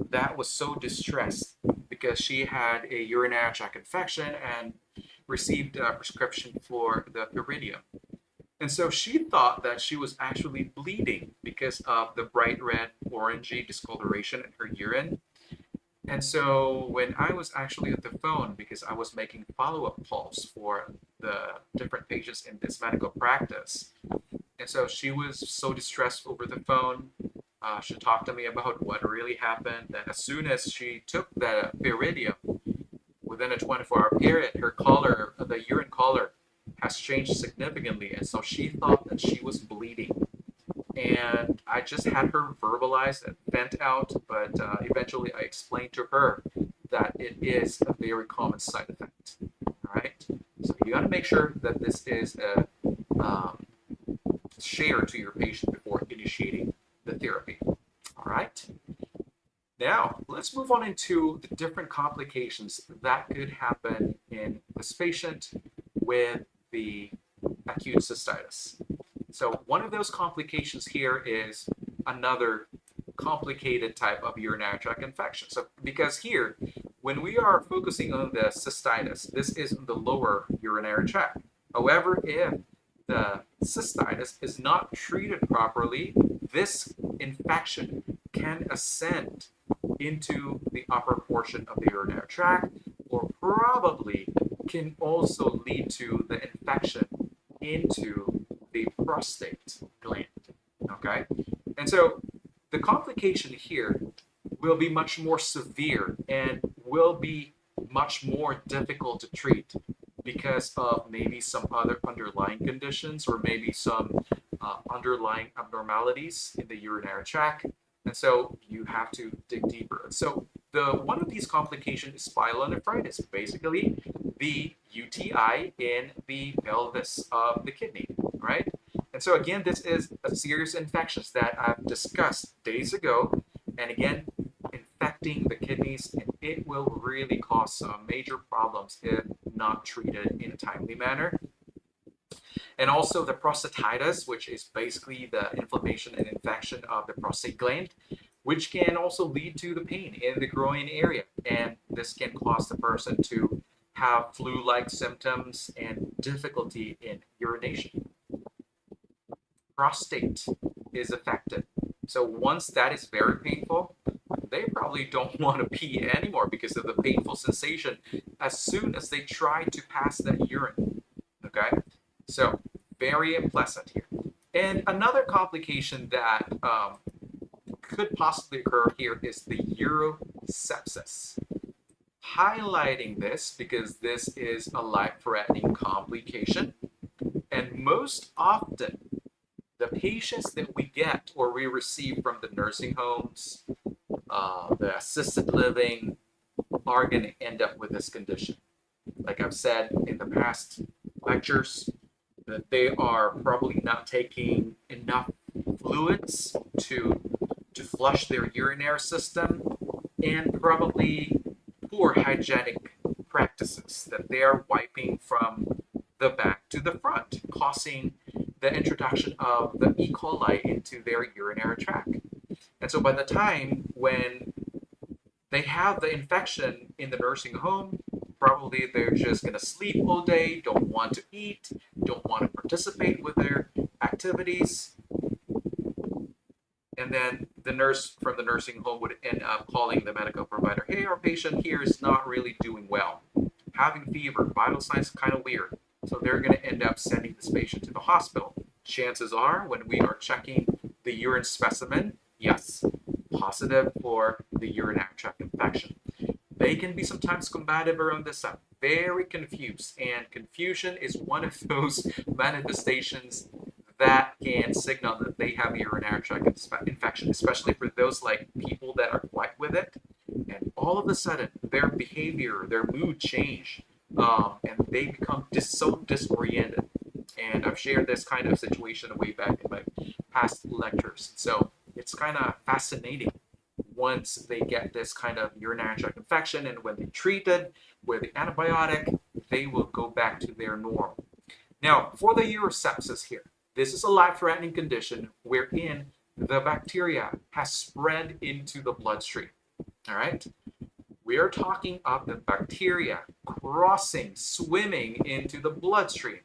that was so distressed because she had a urinary tract infection and received a prescription for the pyridium. And so she thought that she was actually bleeding because of the bright red orangey discoloration in her urine. And so when I was actually at the phone, because I was making follow-up calls for the different patients in this medical practice, and so she was so distressed over the phone. She talked to me about what really happened. And as soon as she took the pyridium, within a 24-hour period, her color, the urine color, has changed significantly. And so she thought that she was bleeding. And I just had her verbalize and vent out, but eventually I explained to her that it is a very common side effect. All right? So you got to make sure that this is shared to your patient before initiating the therapy. All right. Now, let's move on into the different complications that could happen in this patient with the acute cystitis. So one of those complications here is another complicated type of urinary tract infection. So because here, when we are focusing on the cystitis, this is in the lower urinary tract. However, if the cystitis is not treated properly, this infection can ascend into the upper portion of the urinary tract, or probably can also lead to the infection into the prostate gland. Okay, and so the complication here will be much more severe and will be much more difficult to treat because of maybe some other underlying conditions or maybe some underlying abnormalities in the urinary tract. And so you have to dig deeper. So one of these complications is pyelonephritis, basically the UTI in the pelvis of the kidney, right? And so again, this is a serious infection that I've discussed days ago, and again, infecting the kidneys, and it will really cause some major problems if not treated in a timely manner. And also the prostatitis, which is basically the inflammation and infection of the prostate gland, which can also lead to the pain in the groin area. And this can cause the person to have flu-like symptoms and difficulty in urination. Prostate is affected. So once that is very painful, they probably don't want to pee anymore because of the painful sensation as soon as they try to pass that urine. Okay, so very unpleasant here. And another complication that could possibly occur here is the urosepsis. Highlighting this because this is a life-threatening complication, and most often the patients that we get or we receive from the nursing homes, the assisted living, are going to end up with this condition. Like I've said in the past lectures, that they are probably not taking enough fluids to flush their urinary system, and probably poor hygienic practices that they are wiping from the back to the front, causing the introduction of the E. coli into their urinary tract. And so by the time when they have the infection in the nursing home, probably they're just going to sleep all day, don't want to eat, don't want to participate with their activities. And then the nurse from the nursing home would end up calling the medical provider, hey, our patient here is not really doing well, having fever, vital signs kind of weird. So they're going to end up sending this patient to the hospital. Chances are, when we are checking the urine specimen, yes, positive for the urinary tract infection. They can be sometimes combative around this time, very confused, and confusion is one of those manifestations that can signal that they have a urinary tract infection, especially for those like people that are quiet with it, and all of a sudden their behavior, their mood change, and they become so disoriented. And I've shared this kind of situation way back in my past lectures. So it's kind of fascinating once they get this kind of urinary tract infection, and when they treat it with the antibiotic, they will go back to their norm. Now, for the urosepsis here, this is a life-threatening condition wherein the bacteria has spread into the bloodstream. All right? We are talking of the bacteria crossing, swimming into the bloodstream.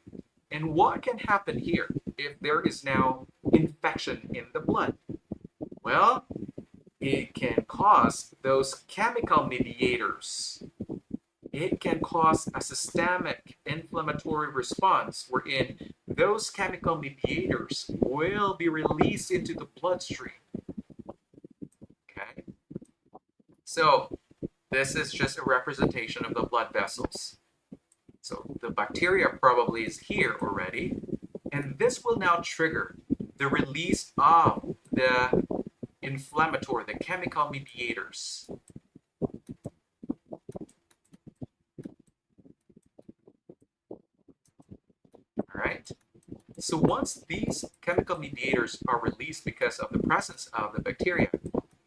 And what can happen here if there is now infection in the blood? Well, it can cause those chemical mediators. It can cause a systemic inflammatory response wherein those chemical mediators will be released into the bloodstream. Okay? So this is just a representation of the blood vessels. So the bacteria probably is here already, and this will now trigger the release of the inflammatory, the chemical mediators. All right. So once these chemical mediators are released because of the presence of the bacteria,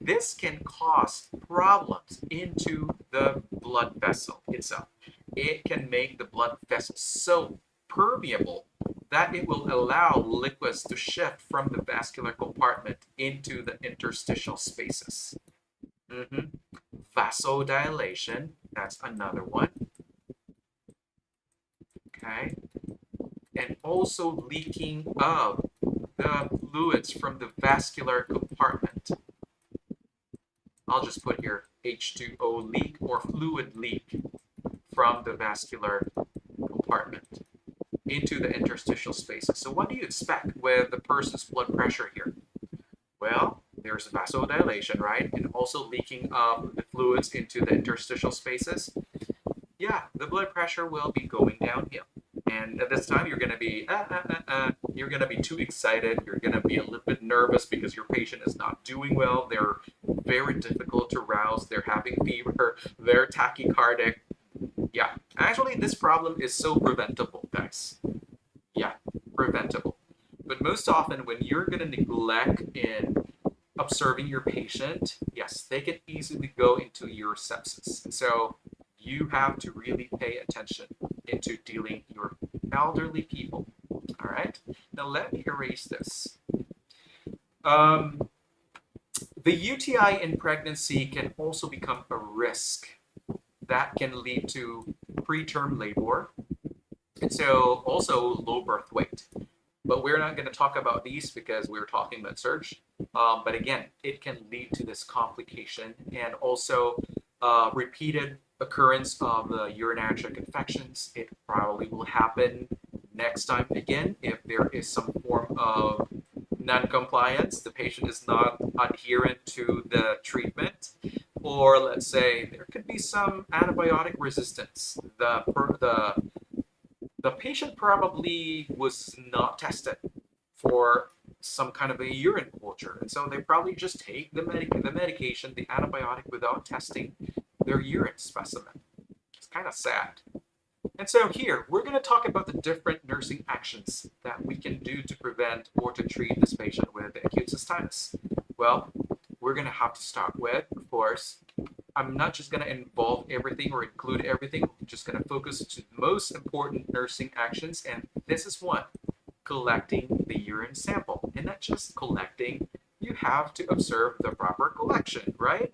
this can cause problems into the blood vessel itself. It can make the blood vessel so permeable that it will allow liquids to shift from the vascular compartment into the interstitial spaces. Vasodilation, that's another one. Okay. And also leaking of the fluids from the vascular compartment. I'll just put here H2O leak or fluid leak from the vascular compartment into the interstitial spaces. So what do you expect with the person's blood pressure here? Well, there's vasodilation, right? And also leaking of the fluids into the interstitial spaces. Yeah, the blood pressure will be going downhill. And at this time, you're going to be you're going to be too excited. You're going to be a little bit nervous because your patient is not doing well. They're very difficult to rouse. They're having fever. They're tachycardic. Yeah, actually, this problem is so preventable, guys. Yeah, preventable. But most often, when you're going to neglect in observing your patient, yes, they can easily go into urosepsis. And so you have to really pay attention into dealing with your elderly people. All right. Now let me erase this. The UTI in pregnancy can also become a risk that can lead to preterm labor, and so also low birth weight. But we're not going to talk about these because we're talking about surge. But again, it can lead to this complication and also repeated occurrence of the urinary tract infections. It probably will happen next time again if there is some form of non-compliance, the patient is not adherent to the treatment, or let's say there could be some antibiotic resistance. The patient probably was not tested for some kind of a urine culture, and so they probably just take the medication, the antibiotic, without testing their urine specimen. It's kind of sad. And so here, we're going to talk about the different nursing actions that we can do to prevent or to treat this patient with acute cystitis. Well, we're going to have to start with, of course, I'm not just going to involve everything or include everything. I'm just going to focus on the most important nursing actions, and this is one, collecting the urine sample. And not just collecting, you have to observe the proper collection, right?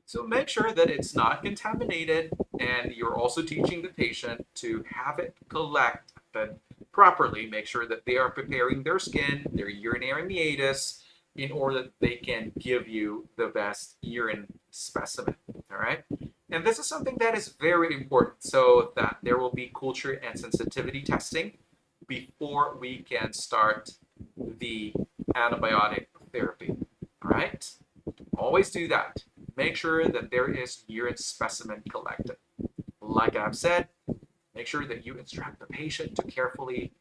So make sure that it's not contaminated, and you're also teaching the patient to have it collected properly. Make sure that they are preparing their skin, their urinary meatus, in order that they can give you the best urine specimen, all right? And this is something that is very important, so that there will be culture and sensitivity testing before we can start the antibiotic therapy, all right? Always do that. Make sure that there is urine specimen collected. Like I've said, make sure that you instruct the patient to carefully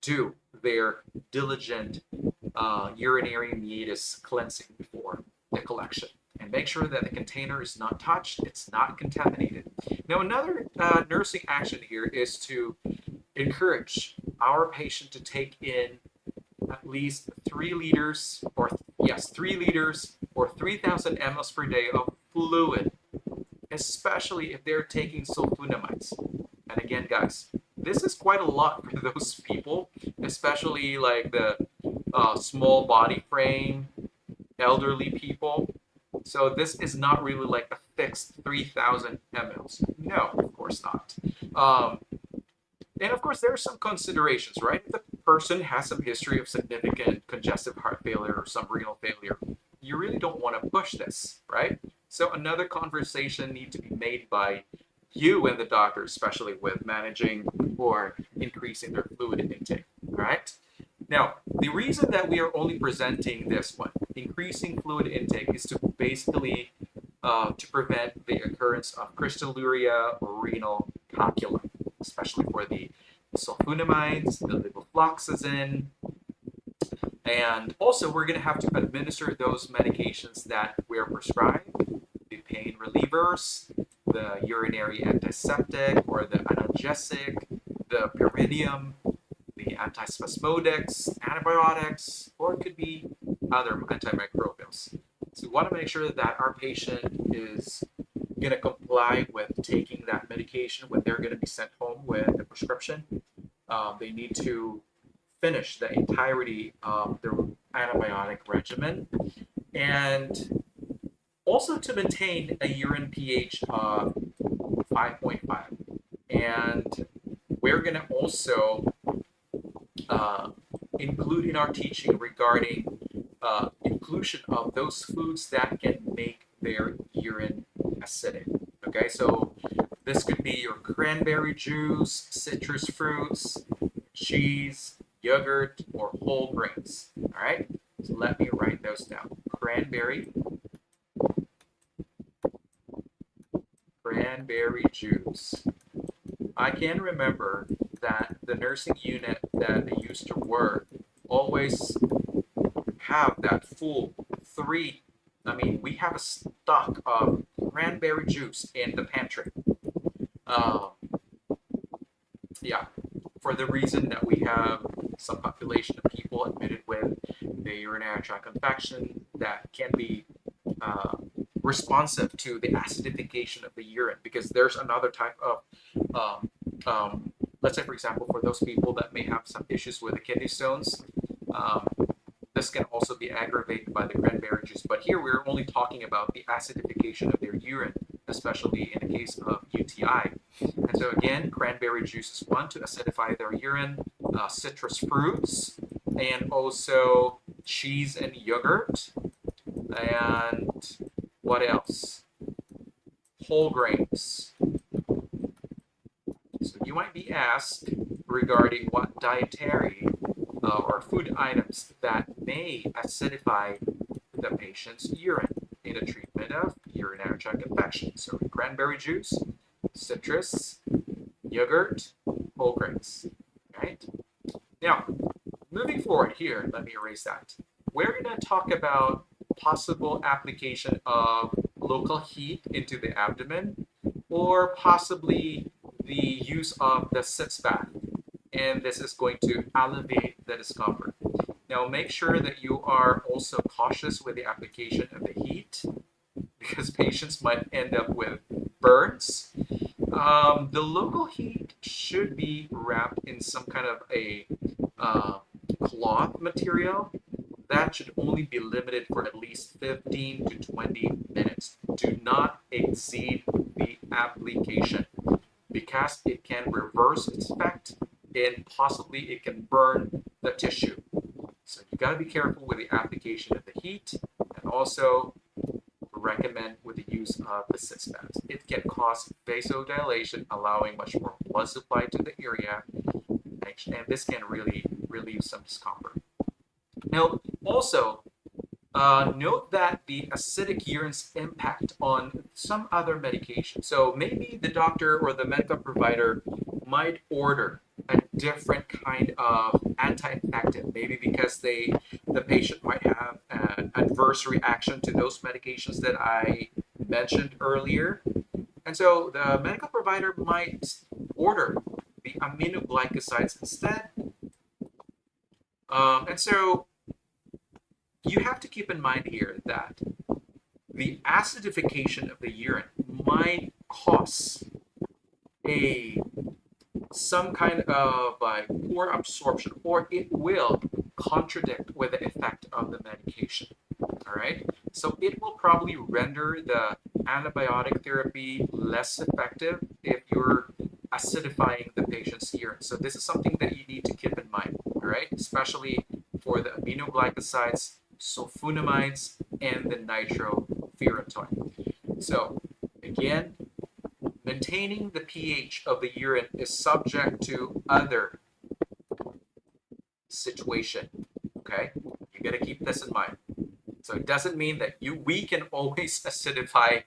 do their diligent urinary meatus cleansing before the collection. And make sure that the container is not touched, it's not contaminated. Now, another nursing action here is to encourage our patient to take in at least 3 liters or 3,000 mLs per day of fluid, especially if they're taking sulfonamides. And again, guys, this is quite a lot for those people, especially like the small body frame, elderly people. So this is not really like a fixed 3,000 mLs. No, of course not. And of course, there are some considerations, right? If the person has some history of significant congestive heart failure or some renal failure, you really don't want to push this, right? So another conversation needs to be made by you and the doctor, especially with managing or increasing their fluid intake, all right? Now, the reason that we are only presenting this one, increasing fluid intake, is to basically to prevent the occurrence of crystalluria or renal calculi, especially for the sulfonamides, the levofloxacin, and also we're going to have to administer those medications that we're prescribed, the pain relievers, the urinary antiseptic or the analgesic, the pyridium, the antispasmodics, antibiotics, or it could be other antimicrobials. So we want to make sure that our patient is going to comply with taking that medication when they're going to be sent home with a prescription. They need to finish the entirety of their antibiotic regimen, and also to maintain a urine pH of 5.5. And we're going to also include in our teaching regarding inclusion of those foods that can make their urine acidic. Okay, so this could be your cranberry juice, citrus fruits, cheese, yogurt, or whole grains. All right, so let me write those down. Cranberry juice. I can remember that the nursing unit that I used to work always have that full three. I mean, we have a stock of cranberry juice in the pantry. Um, yeah, for the reason that we have some population of people admitted with the urinary tract infection that can be responsive to the acidification of the urine, because there's another type of let's say, for example, for those people that may have some issues with the kidney stones, this can also be aggravated by the cranberry juice. But here we're only talking about the acidification of their urine, especially in the case of UTI. And so again, cranberry juice is one to acidify their urine, citrus fruits, and also cheese and yogurt. And what else? Whole grains. So you might be asked regarding what dietary or food items that may acidify the patient's urine in the treatment of urinary tract infection. So cranberry juice, citrus, yogurt, whole grains. Right? Now, moving forward here, let me erase that. We're going to talk about possible application of local heat into the abdomen, or possibly the use of the sitz bath, and this is going to alleviate the discomfort. Now make sure that you are also cautious with the application of the heat, because patients might end up with burns. The local heat should be wrapped in some kind of a cloth material. That should only be limited for at least 15 to 20 minutes. Do not exceed the application, because it can reverse its effect and possibly it can burn the tissue. So you got to be careful with the application of the heat, and also recommend with the use of the sitz baths. It can cause vasodilation, allowing much more blood supply to the area, and this can really relieve some discomfort. Now, also, note that the acidic urine's impact on some other medication. So maybe the doctor or the medical provider might order a different kind of anti-infective, maybe because the patient might have an adverse reaction to those medications that I mentioned earlier. And so the medical provider might order the aminoglycosides instead. And so you have to keep in mind here that the acidification of the urine might cause some kind of poor absorption, or it will contradict with the effect of the medication. All right, so it will probably render the antibiotic therapy less effective if you're acidifying the patient's urine. So this is something that you need to keep in mind, all right, especially for the aminoglycosides, sulfonamides, and the nitrofurantoin. So again, maintaining the pH of the urine is subject to other situation. Okay, you got to keep this in mind. So it doesn't mean that we can always acidify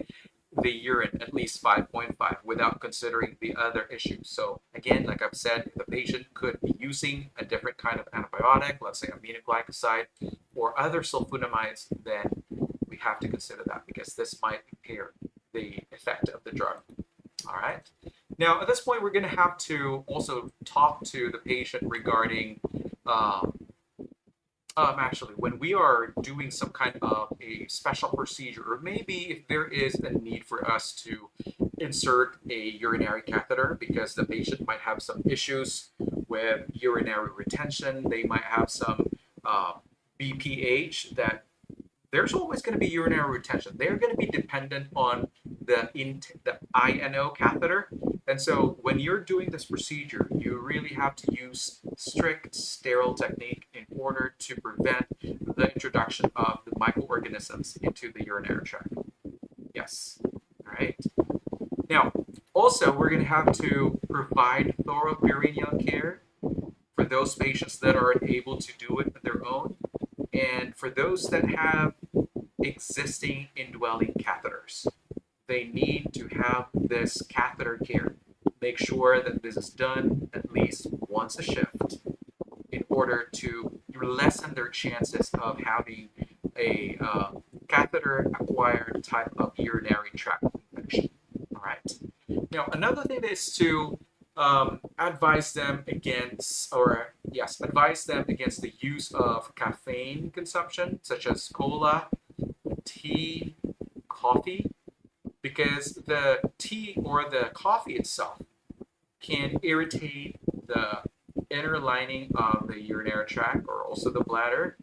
the urine at least 5.5 without considering the other issues. So again, like I've said, the patient could be using a different kind of antibiotic, let's say aminoglycoside or other sulfonamides, then we have to consider that, because this might impair the effect of the drug. All right. Now, at this point, we're going to have to also talk to the patient regarding actually, when we are doing some kind of a special procedure, or maybe if there is a need for us to insert a urinary catheter because the patient might have some issues with urinary retention. They might have some BPH that there's always going to be urinary retention. They're going to be dependent on the INO catheter. And so when you're doing this procedure, you really have to use strict sterile technique in order to prevent the introduction of the microorganisms into the urinary tract. Yes. All right. Now, also, we're going to have to provide thorough perineal care for those patients that are unable to do it on their own. And for those that have existing indwelling catheters, they need to have this catheter care. Make sure that this is done at least once a shift in order to lessen their chances of having a catheter-acquired type of urinary tract infection. All right. Now, another thing is to advise them against the use of caffeine consumption, such as cola, tea, coffee, because the tea or the coffee itself can irritate the inner lining of the urinary tract or also the bladder,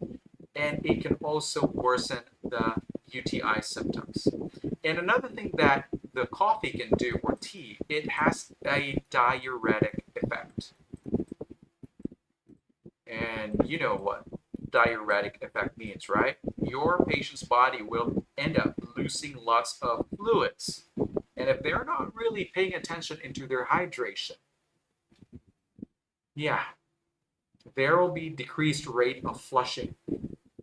and it can also worsen the UTI symptoms. And another thing that the coffee can do, or tea, it has a diuretic effect. And you know what diuretic effect means, right? Your patient's body will end up losing lots of fluids. And if they're not really paying attention into their hydration, yeah, there will be decreased rate of flushing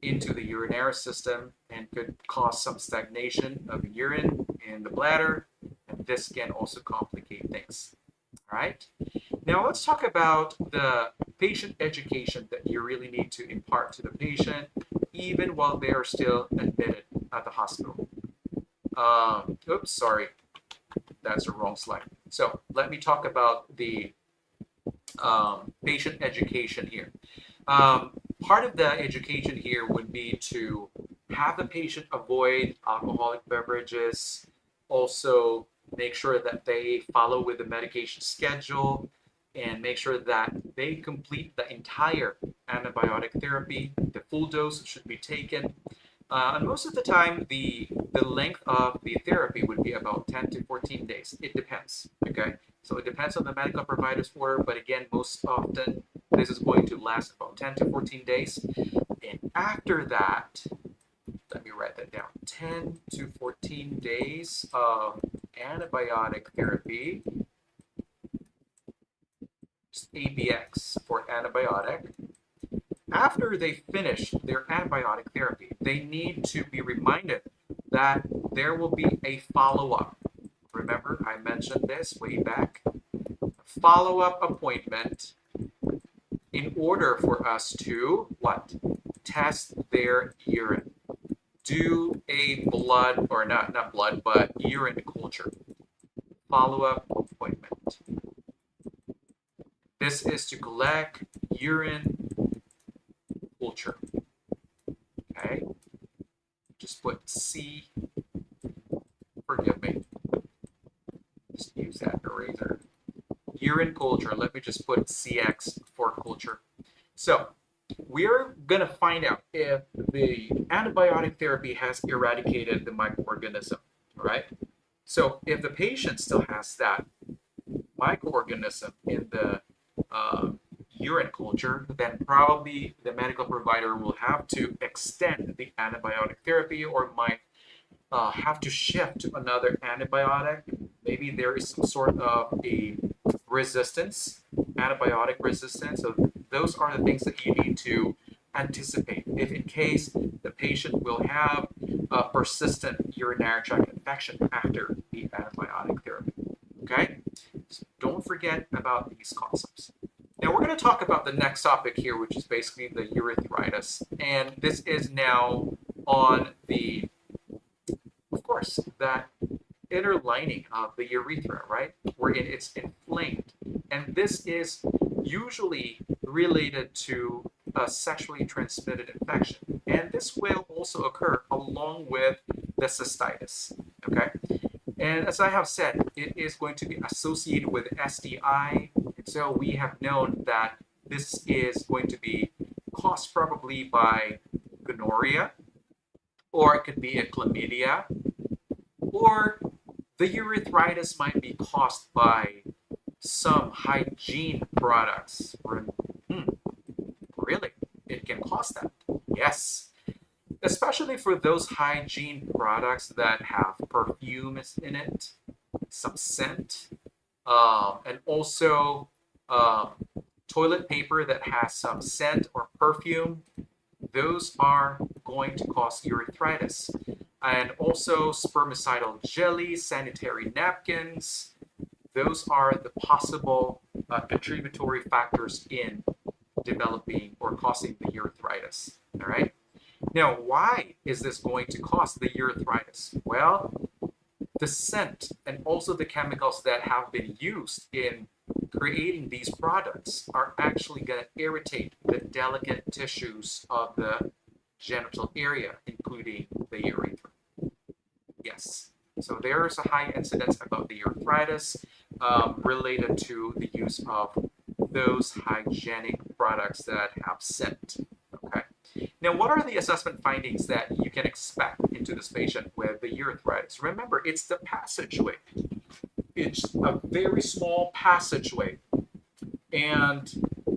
into the urinary system and could cause some stagnation of urine in the bladder, and this can also complicate things. All right. Now let's talk about the patient education that you really need to impart to the patient, even while they are still admitted at the hospital. Oops, sorry, that's the wrong slide. So let me talk about the patient education here. Part of the education here would be to have the patient avoid alcoholic beverages, also make sure that they follow with the medication schedule, and make sure that they complete the entire antibiotic therapy. The full dose should be taken. And most of the time, the length of the therapy would be about 10 to 14 days. It depends, okay? So it depends on the medical provider's order, but again, most often, this is going to last about 10 to 14 days. And after that, let me write that down, 10 to 14 days of antibiotic therapy, ABX for antibiotic. After they finish their antibiotic therapy, they need to be reminded that there will be a follow-up. Remember, I mentioned this way back. Follow-up appointment in order for us to, what? Test their urine. Do a blood, or not blood, but urine culture. Follow-up appointment. This is to collect urine culture. Okay? Just put C. Forgive me. Just use that eraser. Urine culture. Let me just put CX for culture. So, we're going to find out if the antibiotic therapy has eradicated the microorganism, all right? So if the patient still has that microorganism in the urine culture, then probably the medical provider will have to extend the antibiotic therapy or might have to shift to another antibiotic. Maybe there is some sort of a resistance, antibiotic resistance. So those are the things that you need to anticipate. If in case the patient will have a persistent urinary tract infection after the antibiotic therapy. Okay? So don't forget about these concepts. Now we're going to talk about the next topic here, which is basically the urethritis. And this is now on the, of course, that inner lining of the urethra, right? Wherein it's inflamed. And this is usually related to a sexually transmitted infection. And this will also occur along with the cystitis, okay? And as I have said, it is going to be associated with STI. And so we have known that this is going to be caused probably by gonorrhea, or it could be a chlamydia, or the urethritis might be caused by some hygiene products. Really? It can cause that? Yes. Especially for those hygiene products that have perfumes in it, some scent, and also toilet paper that has some scent or perfume. Those are going to cause urethritis. And also spermicidal jelly, sanitary napkins, those are the possible contributory factors in developing or causing the urethritis. All right. Now, why is this going to cause the urethritis? Well, the scent and also the chemicals that have been used in creating these products are actually going to irritate the delicate tissues of the genital area, including the urethra. Yes. So there is a high incidence about the urethritis related to the use of those hygienic products that have scent. Okay. Now, what are the assessment findings that you can expect into this patient with the urethritis? Remember, it's the passageway. It's a very small passageway. And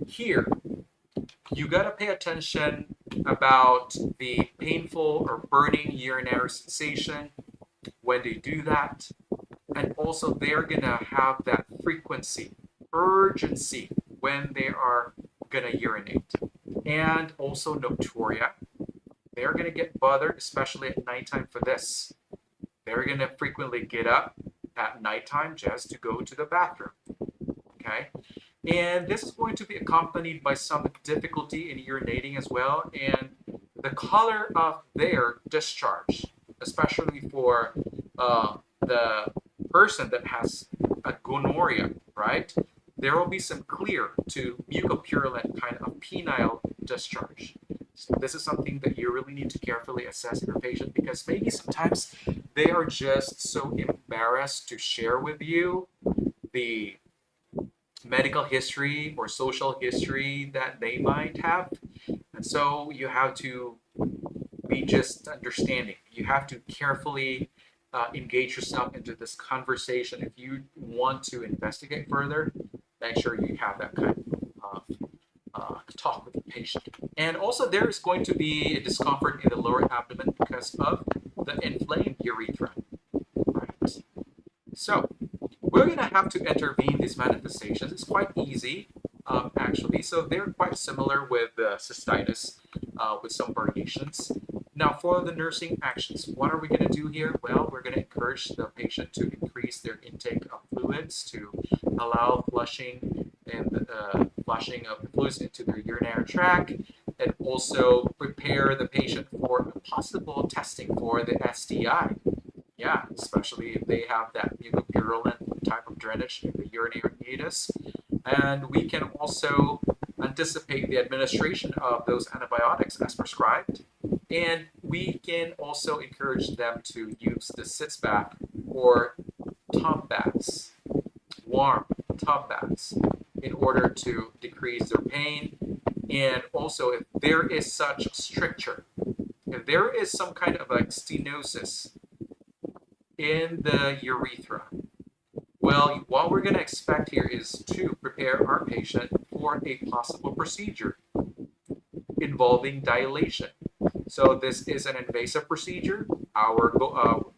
here, you got to pay attention about the painful or burning urinary sensation when they do that. And also, they're going to have that frequency, urgency when they are going to urinate. And also nocturia. They're going to get bothered, especially at nighttime for this. They're going to frequently get up at nighttime just to go to the bathroom. Okay? And this is going to be accompanied by some difficulty in urinating as well. And the color of their discharge, especially for the person that has a gonorrhea, right? There will be some clear to mucopurulent kind of penile discharge. So this is something that you really need to carefully assess in your patient, because maybe sometimes they are just so embarrassed to share with you the medical history or social history that they might have. And so you have to be just understanding. You have to carefully engage yourself into this conversation. If you want to investigate further, make sure you have that kind of talk with the patient. And also there is going to be a discomfort in the lower abdomen because of the inflamed urethra. Right. So we're going to have to intervene these manifestations. It's quite easy, actually. So they're quite similar with cystitis, with some variations. Now, for the nursing actions, what are we going to do here? Well, we're going to encourage the patient to increase their intake of fluids, to allow flushing and flushing of the fluids into their urinary tract, and also prepare the patient for a possible testing for the STI. Yeah, especially if they have that mucopurulent type of drainage in the urinary meatus. And we can also anticipate the administration of those antibiotics as prescribed. And we can also encourage them to use the sitz bath or tub baths, warm tub baths, in order to decrease their pain. And also, if there is such stricture, if there is some kind of like stenosis in the urethra, well, what we're going to expect here is to prepare our patient for a possible procedure involving dilation. So this is an invasive procedure. Our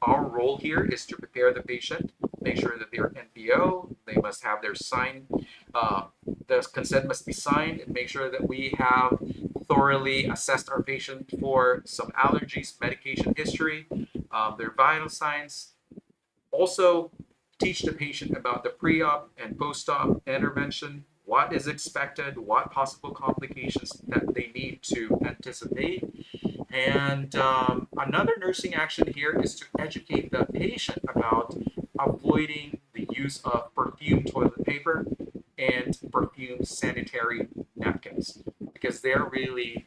role here is to prepare the patient, make sure that they're NPO, they must have their sign, the consent must be signed, and make sure that we have thoroughly assessed our patient for some allergies, medication history, their vital signs. Also, teach the patient about the pre-op and post-op intervention, what is expected, what possible complications that they need to anticipate. And another nursing action here is to educate the patient about avoiding the use of perfumed toilet paper and perfumed sanitary napkins, because they're really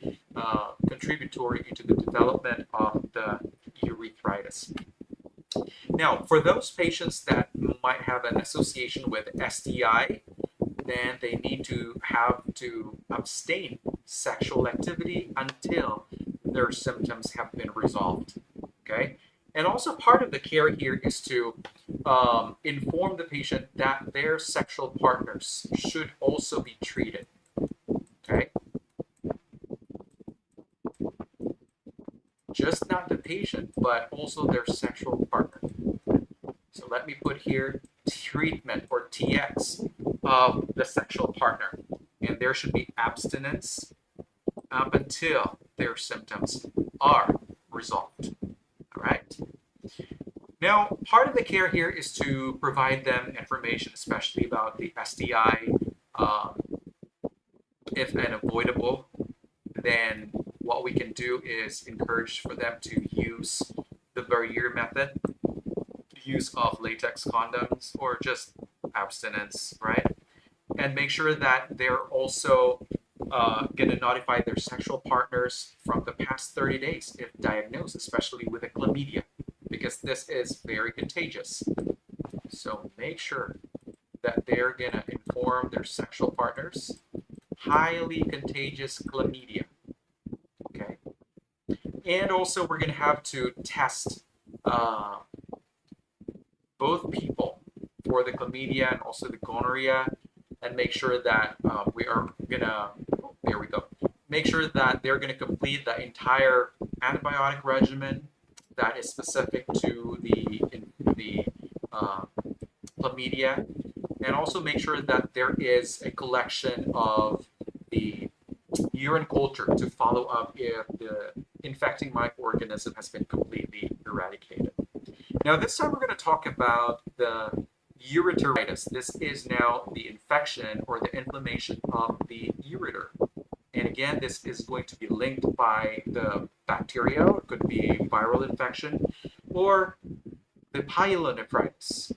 contributory into the development of the urethritis. Now, for those patients that might have an association with STI, then they need to have to abstain sexual activity until their symptoms have been resolved. Okay, and also part of the care here is to inform the patient that their sexual partners should also be treated. Okay, just not the patient, but also their sexual partner. So let me put here treatment or TX of the sexual partner, and there should be abstinence up until their symptoms are resolved. All right. Now, part of the care here is to provide them information, especially about the STI. If unavoidable, then what we can do is encourage for them to use the barrier method, use of latex condoms, or just abstinence, right? And make sure that they're also going to notify their sexual partners from the past 30 days if diagnosed, especially with a chlamydia, because this is very contagious. So make sure that they're going to inform their sexual partners. Highly contagious chlamydia. Okay. And also we're going to have to test both people for the chlamydia and also the gonorrhea, and make sure that we are gonna, there we go, make sure that they're gonna complete the entire antibiotic regimen that is specific to the chlamydia, and also make sure that there is a collection of the urine culture to follow up if the infecting microorganism has been completely eradicated. Now this time we're going to talk about the urethritis. This is now the infection or the inflammation of the ureter. And again, this is going to be linked by the bacteria. It could be a viral infection or the pyelonephritis.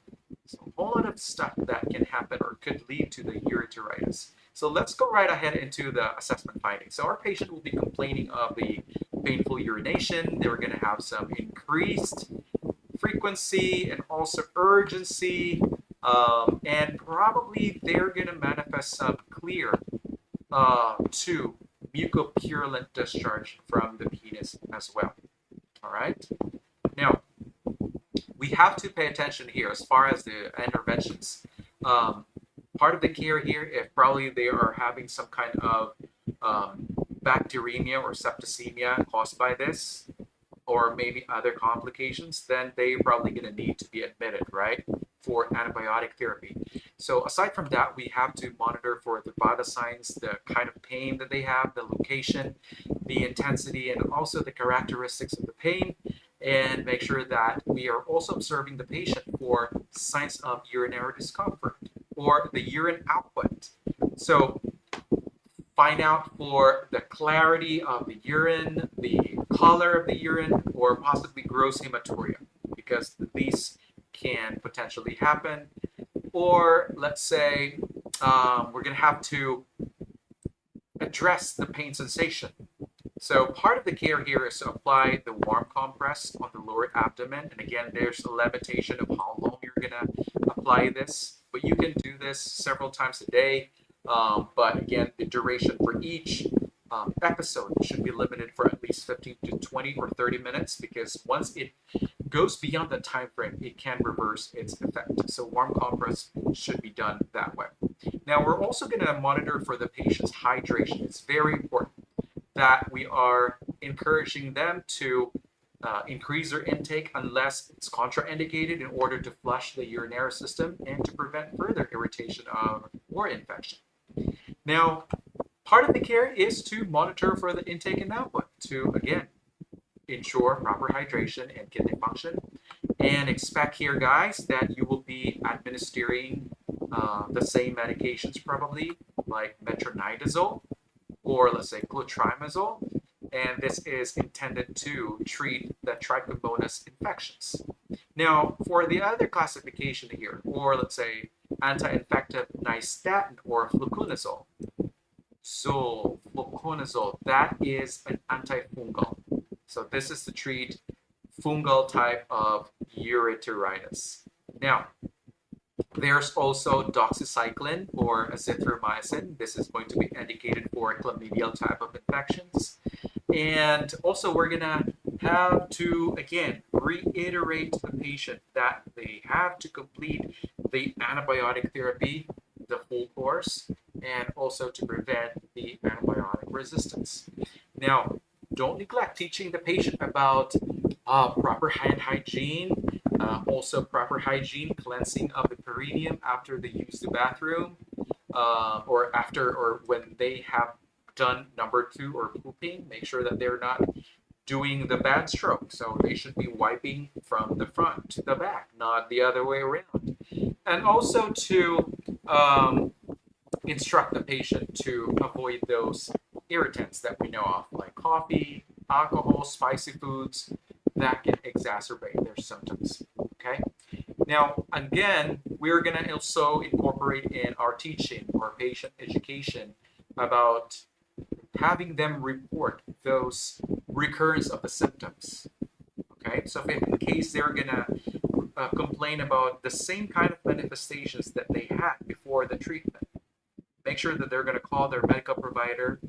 So a whole lot of stuff that can happen or could lead to the urethritis. So let's go right ahead into the assessment findings. So our patient will be complaining of the painful urination. They're going to have some increased frequency and also urgency, and probably they're going to manifest some clear to mucopurulent discharge from the penis as well. All right. Now, we have to pay attention here as far as the interventions. Part of the care here, if probably they are having some kind of bacteremia or septicemia caused by this, or maybe other complications, then they're probably going to need to be admitted, right, for antibiotic therapy. So aside from that, we have to monitor for the vital signs, the kind of pain that they have, the location, the intensity, and also the characteristics of the pain, and make sure that we are also observing the patient for signs of urinary discomfort or the urine output. So find out for the clarity of the urine, the color of the urine, or possibly gross hematuria, because these can potentially happen. Or let's say we're going to have to address the pain sensation. So part of the care here is to apply the warm compress on the lower abdomen. And again, there's a limitation of how long you're going to apply this, but you can do this several times a day. But again, the duration for each episode should be limited for at least 15 to 20 or 30 minutes, because once it goes beyond the time frame, it can reverse its effect. So warm compress should be done that way. Now, we're also going to monitor for the patient's hydration. It's very important that we are encouraging them to increase their intake unless it's contraindicated in order to flush the urinary system and to prevent further irritation or infection. Now, part of the care is to monitor for the intake and output to, again, ensure proper hydration and kidney function. And expect here, guys, that you will be administering the same medications probably, like metronidazole or let's say clotrimazole. And this is intended to treat the trichomonas infections. Now, for the other classification here, or let's say anti-infective nystatin or fluconazole. So fluconazole, that is an antifungal. So this is to treat fungal type of urethritis. Now, there's also doxycycline or azithromycin. This is going to be indicated for chlamydial type of infections. And also we're gonna have to, again, reiterate to the patient that they have to complete the antibiotic therapy, the full course, and also to prevent the antibiotic resistance. Now, don't neglect teaching the patient about proper hand hygiene, also proper hygiene, cleansing of the perineum after they use the bathroom, or after or when they have done number 2 or pooping. Make sure that they're not doing the bad stroke. So they should be wiping from the front to the back, not the other way around. And also to instruct the patient to avoid those irritants that we know of, like coffee, alcohol, spicy foods, that can exacerbate their symptoms. Okay. Now, again, we're going to also incorporate in our teaching or patient education about having them report those recurrence of the symptoms. Okay, so if in case they're going to complain about the same kind of manifestations that they had before the treatment, make sure that they're going to call their medical provider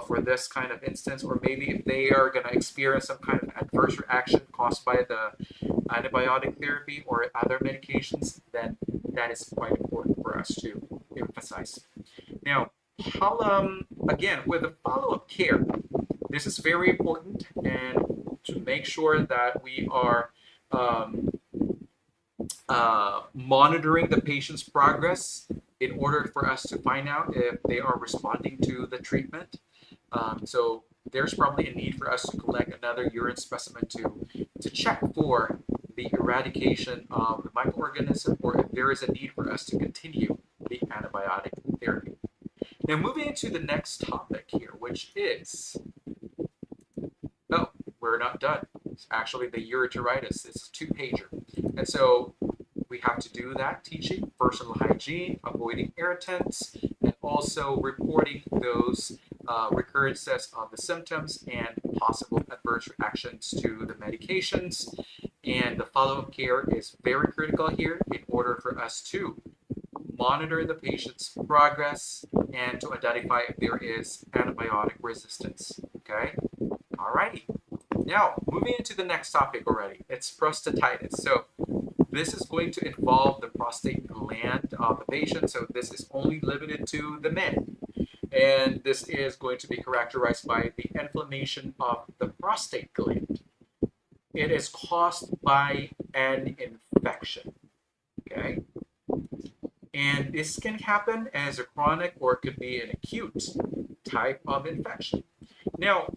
for this kind of instance, or maybe if they are going to experience some kind of adverse reaction caused by the antibiotic therapy or other medications, then that is quite important for us to emphasize. Now, again, with the follow-up care, this is very important, and to make sure that we are monitoring the patient's progress in order for us to find out if they are responding to the treatment. So there's probably a need for us to collect another urine specimen to check for the eradication of the microorganism, or if there is a need for us to continue the antibiotic therapy. Now, moving into the next topic here, which is, oh, we're not done. It's actually the urethritis. It's a 2-pager. And so we have to do that teaching, personal hygiene, avoiding irritants, and also reporting those recurrences of the symptoms and possible adverse reactions to the medications. And the follow-up care is very critical here in order for us to monitor the patient's progress and to identify if there is antibiotic resistance. Okay? Alrighty. Now, moving into the next topic already, it's prostatitis. So this is going to involve the prostate gland of the patient. So this is only limited to the men. And this is going to be characterized by the inflammation of the prostate gland. It is caused by an infection. Okay? And this can happen as a chronic, or it could be an acute type of infection. Now,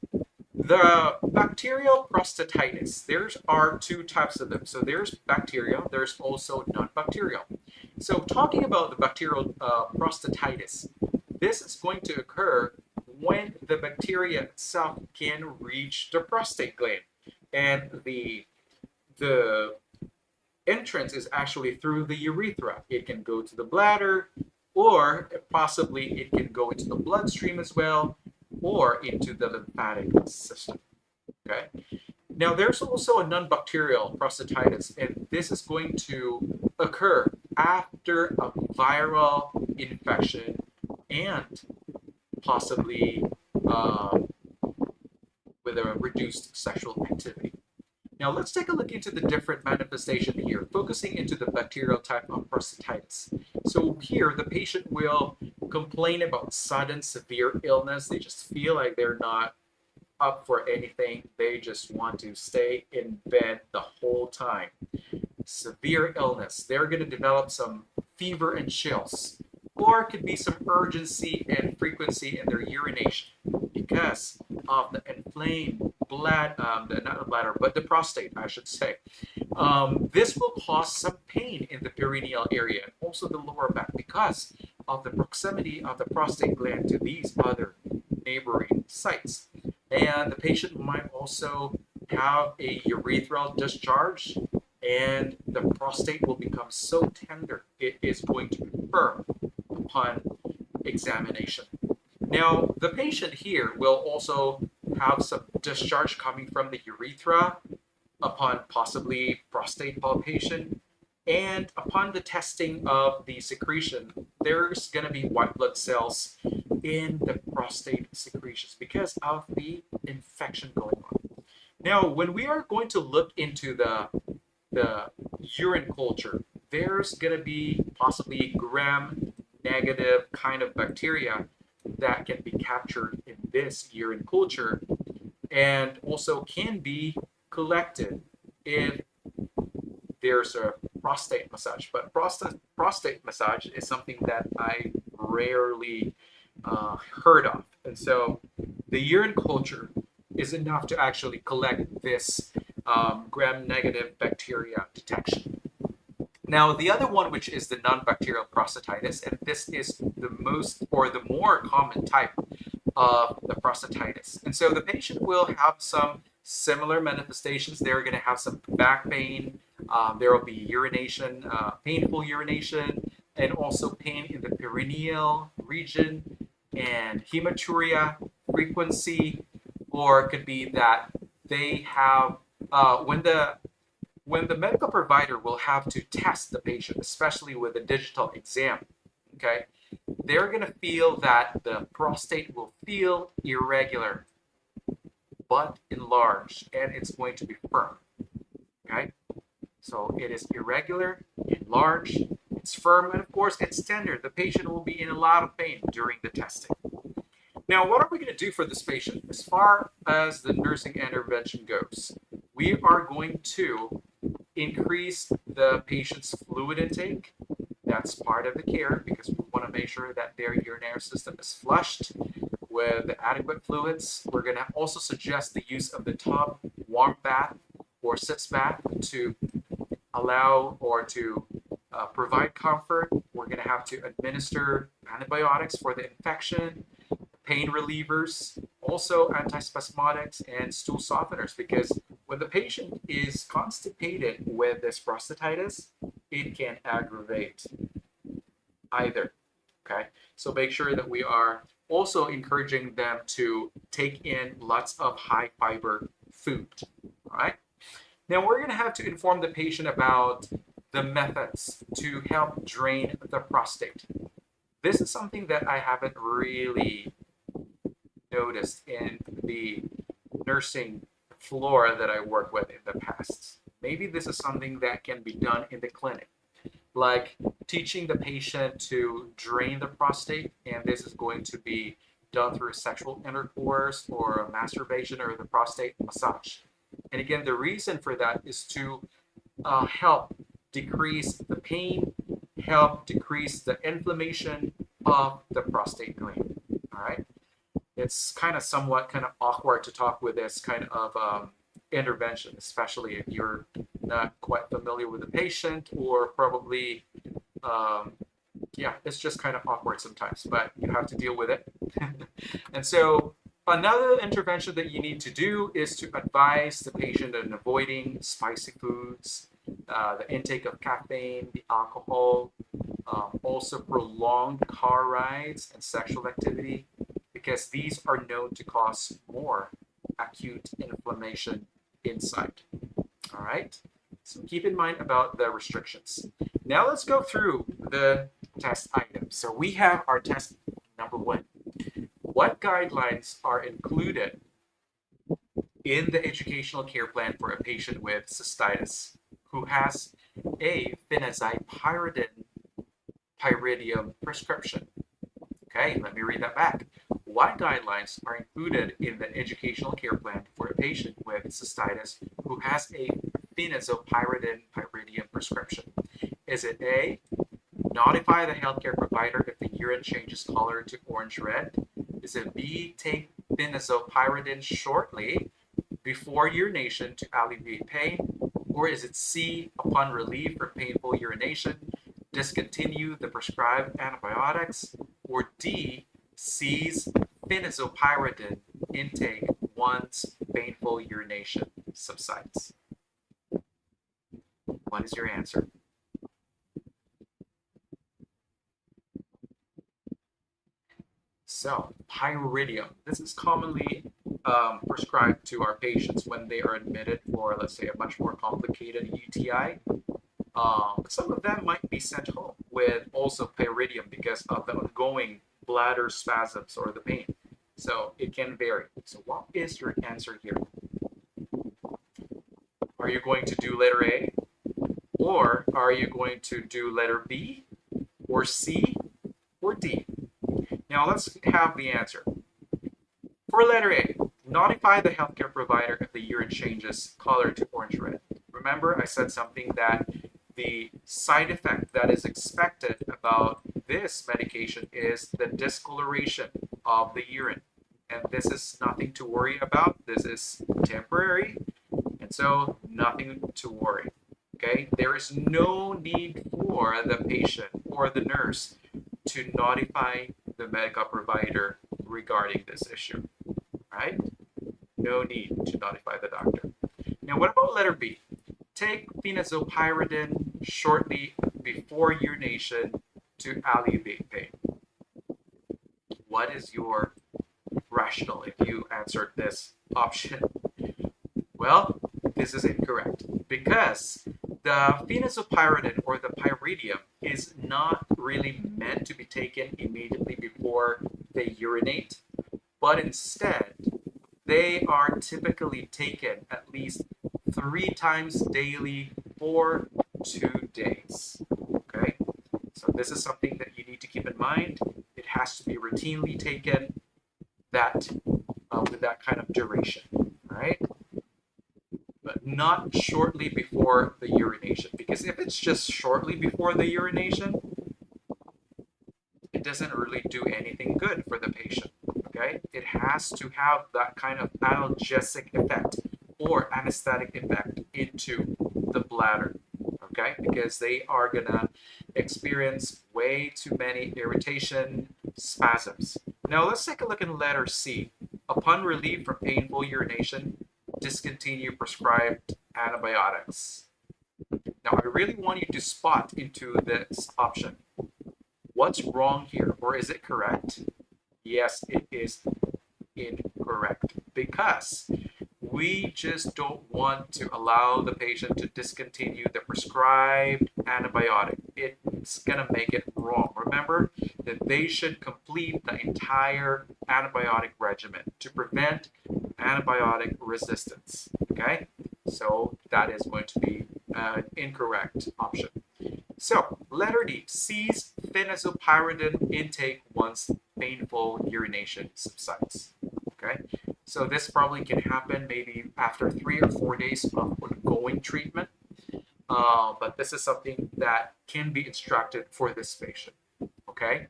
the bacterial prostatitis, there are 2 types of them. So there's bacterial, there's also non-bacterial. So talking about the bacterial prostatitis, this is going to occur when the bacteria itself can reach the prostate gland. And the entrance is actually through the urethra. It can go to the bladder, or possibly it can go into the bloodstream as well, or into the lymphatic system. Okay. Now, there's also a non-bacterial prostatitis, and this is going to occur after a viral infection and possibly with a reduced sexual activity. Now, let's take a look into the different manifestation here, focusing into the bacterial type of prostatitis. So here, the patient will complain about sudden severe illness. They just feel like they're not up for anything. They just want to stay in bed the whole time. Severe illness. They're going to develop some fever and chills, or it could be some urgency and frequency in their urination because of the inflamed blood, not the bladder, but the prostate, I should say. This will cause some pain in the perineal area and also the lower back because of the proximity of the prostate gland to these other neighboring sites. And the patient might also have a urethral discharge, and the prostate will become so tender it is going to be firm upon examination. Now, the patient here will also have some discharge coming from the urethra, upon possibly prostate palpation. And upon the testing of the secretion, there's going to be white blood cells in the prostate secretions because of the infection going on. Now, when we are going to look into the urine culture, there's going to be possibly gram-negative kind of bacteria that can be captured in this urine culture and also can be collected if there's a prostate massage. But prostate massage is something that I rarely heard of. And so the urine culture is enough to actually collect this gram-negative bacteria detection. Now, the other one, which is the non-bacterial prostatitis, and this is the most or the more common type of the prostatitis. And so the patient will have some similar manifestations. They're going to have some back pain. There will be urination, painful urination, and also pain in the perineal region and hematuria frequency, or it could be that they have when the medical provider will have to test the patient, especially with a digital exam, okay, they're going to feel that the prostate will feel irregular but enlarged, and it's going to be firm. Okay, so it is irregular, enlarged, it's firm, and of course it's tender. The patient will be in a lot of pain during the testing. Now, what are we going to do for this patient? As far as the nursing intervention goes, we are going to increase the patient's fluid intake. That's part of the care because we want to make sure that their urinary system is flushed with adequate fluids. We're going to also suggest the use of the tub warm bath or sitz bath to allow or to provide comfort. We're going to have to administer antibiotics for the infection, pain relievers, also antispasmodics and stool softeners, because when the patient is constipated with this prostatitis, it can aggravate either. Okay, so make sure that we are also encouraging them to take in lots of high fiber food. All right. Now we're going to have to inform the patient about the methods to help drain the prostate. This is something that I haven't really noticed in the nursing floor that I work with in the past. Maybe this is something that can be done in the clinic, like teaching the patient to drain the prostate, and this is going to be done through sexual intercourse or masturbation or the prostate massage. And again, the reason for that is to help decrease the pain, help decrease the inflammation of the prostate gland. All right. It's kind of somewhat kind of awkward to talk with this kind of intervention, especially if you're not quite familiar with the patient or probably, yeah, it's just kind of awkward sometimes, but you have to deal with it. And so another intervention that you need to do is to advise the patient in avoiding spicy foods, the intake of caffeine, the alcohol, also prolonged car rides and sexual activity, because these are known to cause more acute inflammation inside. All right, so keep in mind about the restrictions. Now let's go through the test items. So we have our test number one. What guidelines are included in the educational care plan for a patient with cystitis who has a phenazipyridine pyridium prescription? Okay, let me read that back. What guidelines are included in the educational care plan for a patient with cystitis who has a phenazopyridine pyridium prescription? Is it A, notify the healthcare provider if the urine changes color to orange-red? Is it B, take phenazopyridine shortly before urination to alleviate pain? Or is it C, upon relief from painful urination, discontinue the prescribed antibiotics? Or D, cease phenazopyridine intake once painful urination subsides? What is your answer? So, pyridium. This is commonly prescribed to our patients when they are admitted for, let's say, a much more complicated UTI. Some of them might be sent home with also pyridium because of the ongoing bladder spasms or the pain. So it can vary. So what is your answer here? Are you going to do letter A? Or are you going to do letter B? Or C? Or D? Now let's have the answer. For letter A, notify the healthcare provider if the urine changes color to orange-red. Remember, I said something that the side effect that is expected about this medication is the discoloration of the urine. And this is nothing to worry about. This is temporary, and so nothing to worry. Okay, there is no need for the patient or the nurse to notify the medical provider regarding this issue, right? No need to notify the doctor. Now, what about letter B? Take phenazopyridine shortly before urination to alleviate pain. What is your rationale if you answered this option? Well, this is incorrect because the phenazopyridine or the pyridium is not really meant to be taken immediately before they urinate, but instead they are typically taken at least 3 times daily for 2 days. Okay, so this is something that you need to keep in mind. It has to be routinely taken with that kind of duration, right? But not shortly before the urination, because if it's just shortly before the urination, it doesn't really do anything good for the patient. Okay, it has to have that kind of analgesic effect or anesthetic effect into the bladder. Okay, because they are gonna experience way too many irritation spasms. Now let's take a look in letter C. Upon relief from painful urination, discontinue prescribed antibiotics. Now I really want you to spot into this option. What's wrong here, or is it correct? Yes, it is incorrect because we just don't want to allow the patient to discontinue the prescribed antibiotic. It's going to make it wrong. Remember that they should complete the entire antibiotic regimen to prevent antibiotic resistance. Okay, so that is going to be an incorrect option. So, letter D, cease phenazopyridine intake once painful urination subsides. Okay, so this probably can happen maybe after 3 or 4 days of ongoing treatment, but this is something that can be instructed for this patient. Okay,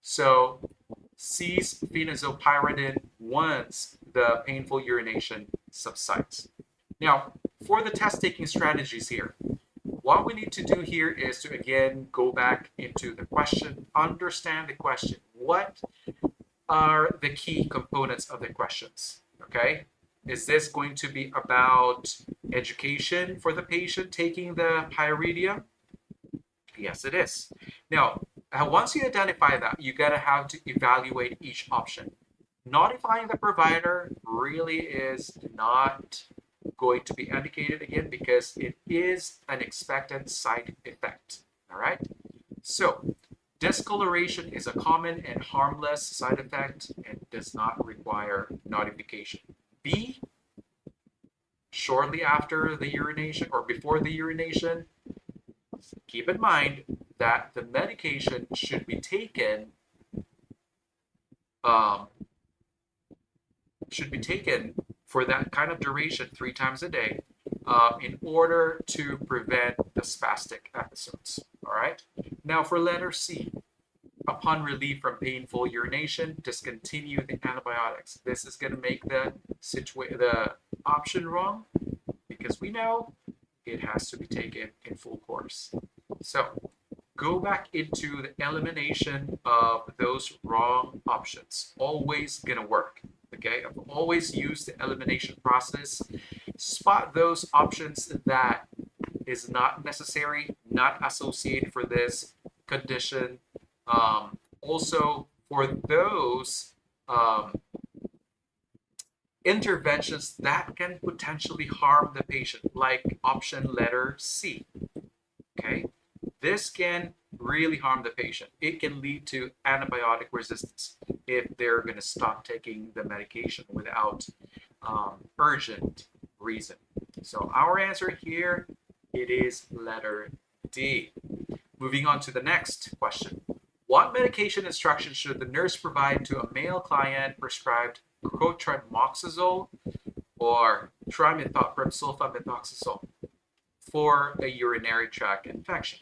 so cease phenazopyridine once the painful urination subsides. Now, for the test taking strategies here, what we need to do here is to again go back into the question, understand the question. What are the key components of the questions? Okay, is this going to be about education for the patient taking the pyridium? Yes, it is. Now, once you identify that, you gotta have to evaluate each option. Notifying the provider really is not going to be indicated again because it is an expected side effect. All right, so discoloration is a common and harmless side effect and does not require notification. B, shortly after the urination or before the urination, keep in mind that the medication should be taken for that kind of duration 3 times a day in order to prevent the spastic episodes. All right. Now for letter C, upon relief from painful urination, discontinue the antibiotics. This is going to make the option wrong because we know it has to be taken in full course. So go back into the elimination of those wrong options. Always going to work. Okay, I've always used the elimination process. Spot those options that is not necessary, not associated for this condition. Also for those interventions that can potentially harm the patient, like option letter C. Okay, this can really harm the patient. It can lead to antibiotic resistance if they're going to stop taking the medication without urgent reason. So our answer here, it is letter D. Moving on to the next question. What medication instructions should the nurse provide to a male client prescribed cotrimoxazole or trimethoprim sulfamethoxazole for a urinary tract infection?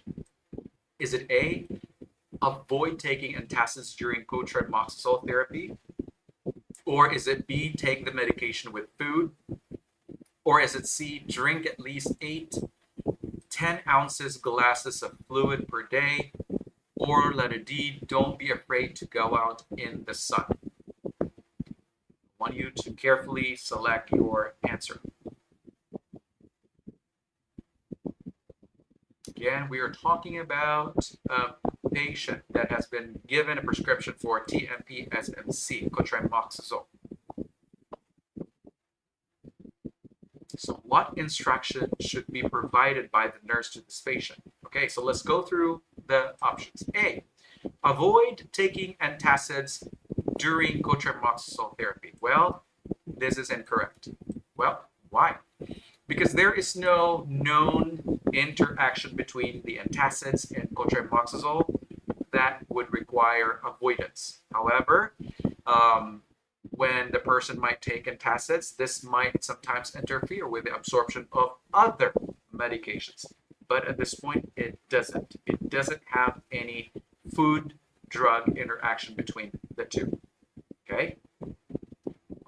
Is it A, avoid taking antacids during cotrimoxazole therapy? Or is it B, take the medication with food? Or is it C, drink at least 10 ounces glasses of fluid per day? Or letter D, don't be afraid to go out in the sun. I want you to carefully select your answer. Again, we are talking about a patient that has been given a prescription for TMP-SMC, cotrimoxazole. So what instruction should be provided by the nurse to this patient? Okay, so let's go through the options. A, avoid taking antacids during cotrimoxazole therapy. Well, this is incorrect. Well, why? Because there is no known interaction between the antacids and cotrimoxazole that would require avoidance. However, when the person might take antacids, this might sometimes interfere with the absorption of other medications. But at this point, it doesn't. It doesn't have any food-drug interaction between the two. Okay?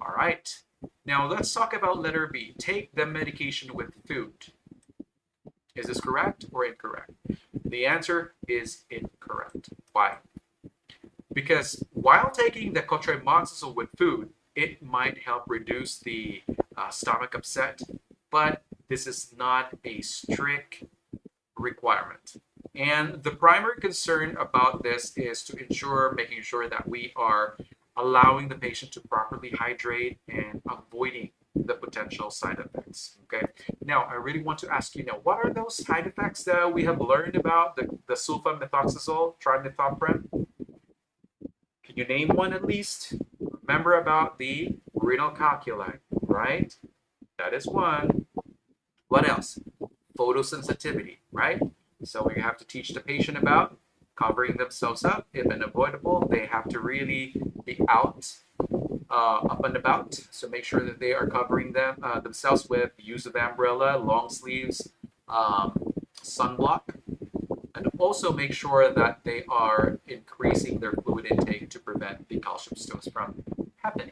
All right. Now let's talk about letter B. Take the medication with food. Is this correct or incorrect? The answer is incorrect. Why? Because while taking the cotrimoxazole with food, it might help reduce the stomach upset, but this is not a strict requirement. And the primary concern about this is to making sure that we are allowing the patient to properly hydrate and avoiding the potential side effects. Okay. Now, I really want to ask you now, what are those side effects that we have learned about the sulfamethoxazole, trimethoprim? Can you name one at least? Remember about the renal calculi, right? That is one. What else? Photosensitivity, right? So we have to teach the patient about covering themselves up. If unavoidable, they have to really be out, up and about. So make sure that they are covering themselves with use of umbrella, long sleeves, sunblock, and also make sure that they are increasing their fluid intake to prevent the calcium stones from happening.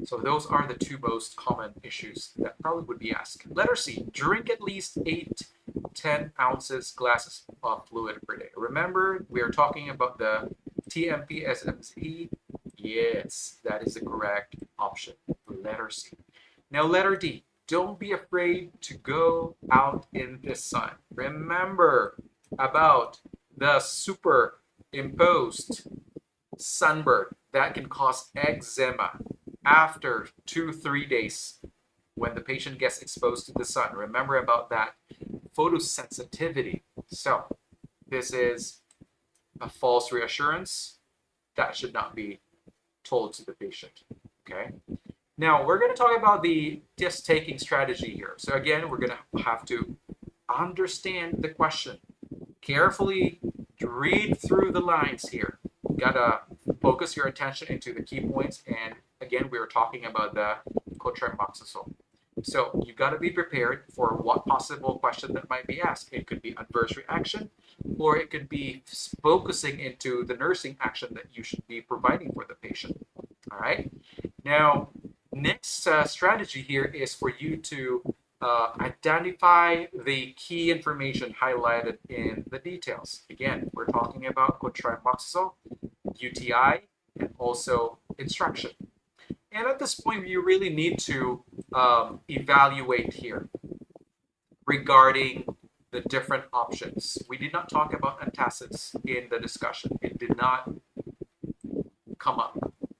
So those are the two most common issues that probably would be asked. Letter C, drink at least 10 ounces glasses of fluid per day. Remember, we are talking about the TMP-SMC. Yes, that is the correct option. Letter C. Now, letter D, don't be afraid to go out in the sun. Remember about the superimposed sunburn that can cause eczema after 2-3 days when the patient gets exposed to the sun. Remember about that photosensitivity. So this is a false reassurance that should not be told to the patient. Okay. Now we're going to talk about the test taking strategy here. So again, we're going to have to understand the question carefully, read through the lines here. You gotta focus your attention into the key points. And again, we were talking about the cotrimoxazole. So you got to be prepared for what possible question that might be asked. It could be adverse reaction, or it could be focusing into the nursing action that you should be providing for the patient. All right. Now, next strategy here is for you to identify the key information highlighted in the details. Again, we're talking about cotrimoxazole, UTI, and also instruction. And at this point, you really need to evaluate here regarding the different options. We did not talk about antacids in the discussion. It did not come up.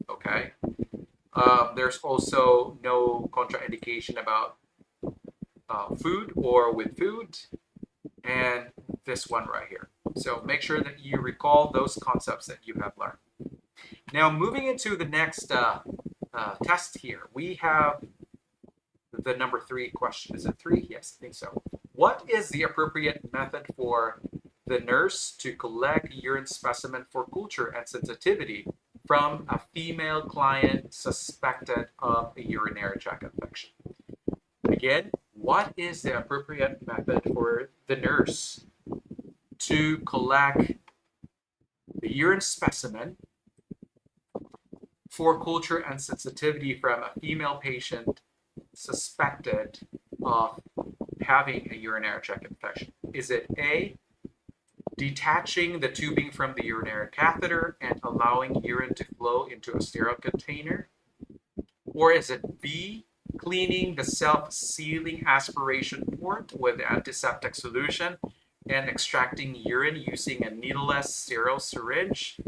Okay. There's also no contraindication about food or with food, and this one right here. So make sure that you recall those concepts that you have learned. Now, moving into the next test here, we have the number 3 question. Is it 3? Yes, I think so. What is the appropriate method for the nurse to collect urine specimen for culture and sensitivity from a female client suspected of a urinary tract infection? Again, what is the appropriate method for the nurse to collect the urine specimen for culture and sensitivity from a female patient suspected of having a urinary tract infection? Is it A, detaching the tubing from the urinary catheter and allowing urine to flow into a sterile container? Or is it B, cleaning the self-sealing aspiration port with antiseptic solution and extracting urine using a needleless sterile syringe?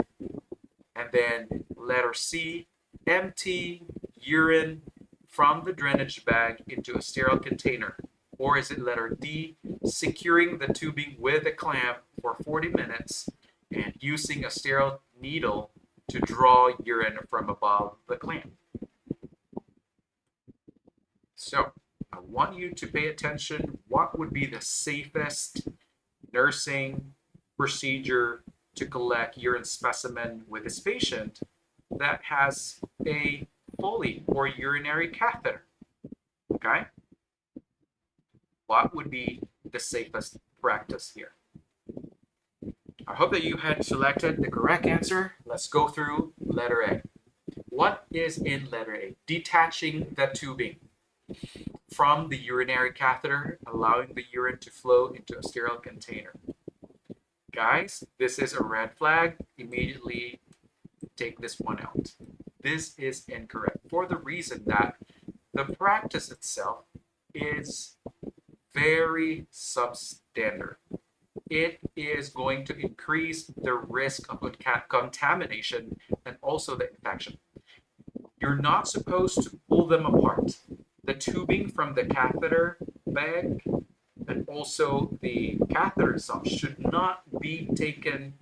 And then letter C, empty urine from the drainage bag into a sterile container? Or is it letter D, securing the tubing with a clamp for 40 minutes and using a sterile needle to draw urine from above the clamp? So I want you to pay attention. What would be the safest nursing procedure to collect urine specimen with this patient that has a Foley or urinary catheter? Okay? What would be the safest practice here? I hope that you had selected the correct answer. Let's go through letter A. What is in letter A? Detaching the tubing from the urinary catheter, allowing the urine to flow into a sterile container. Guys, this is a red flag. Immediately take this one out. This is incorrect for the reason that the practice itself is very substandard. It is going to increase the risk of contamination and also the infection. You're not supposed to pull them apart. The tubing from the catheter bag and also the catheter itself should not be taken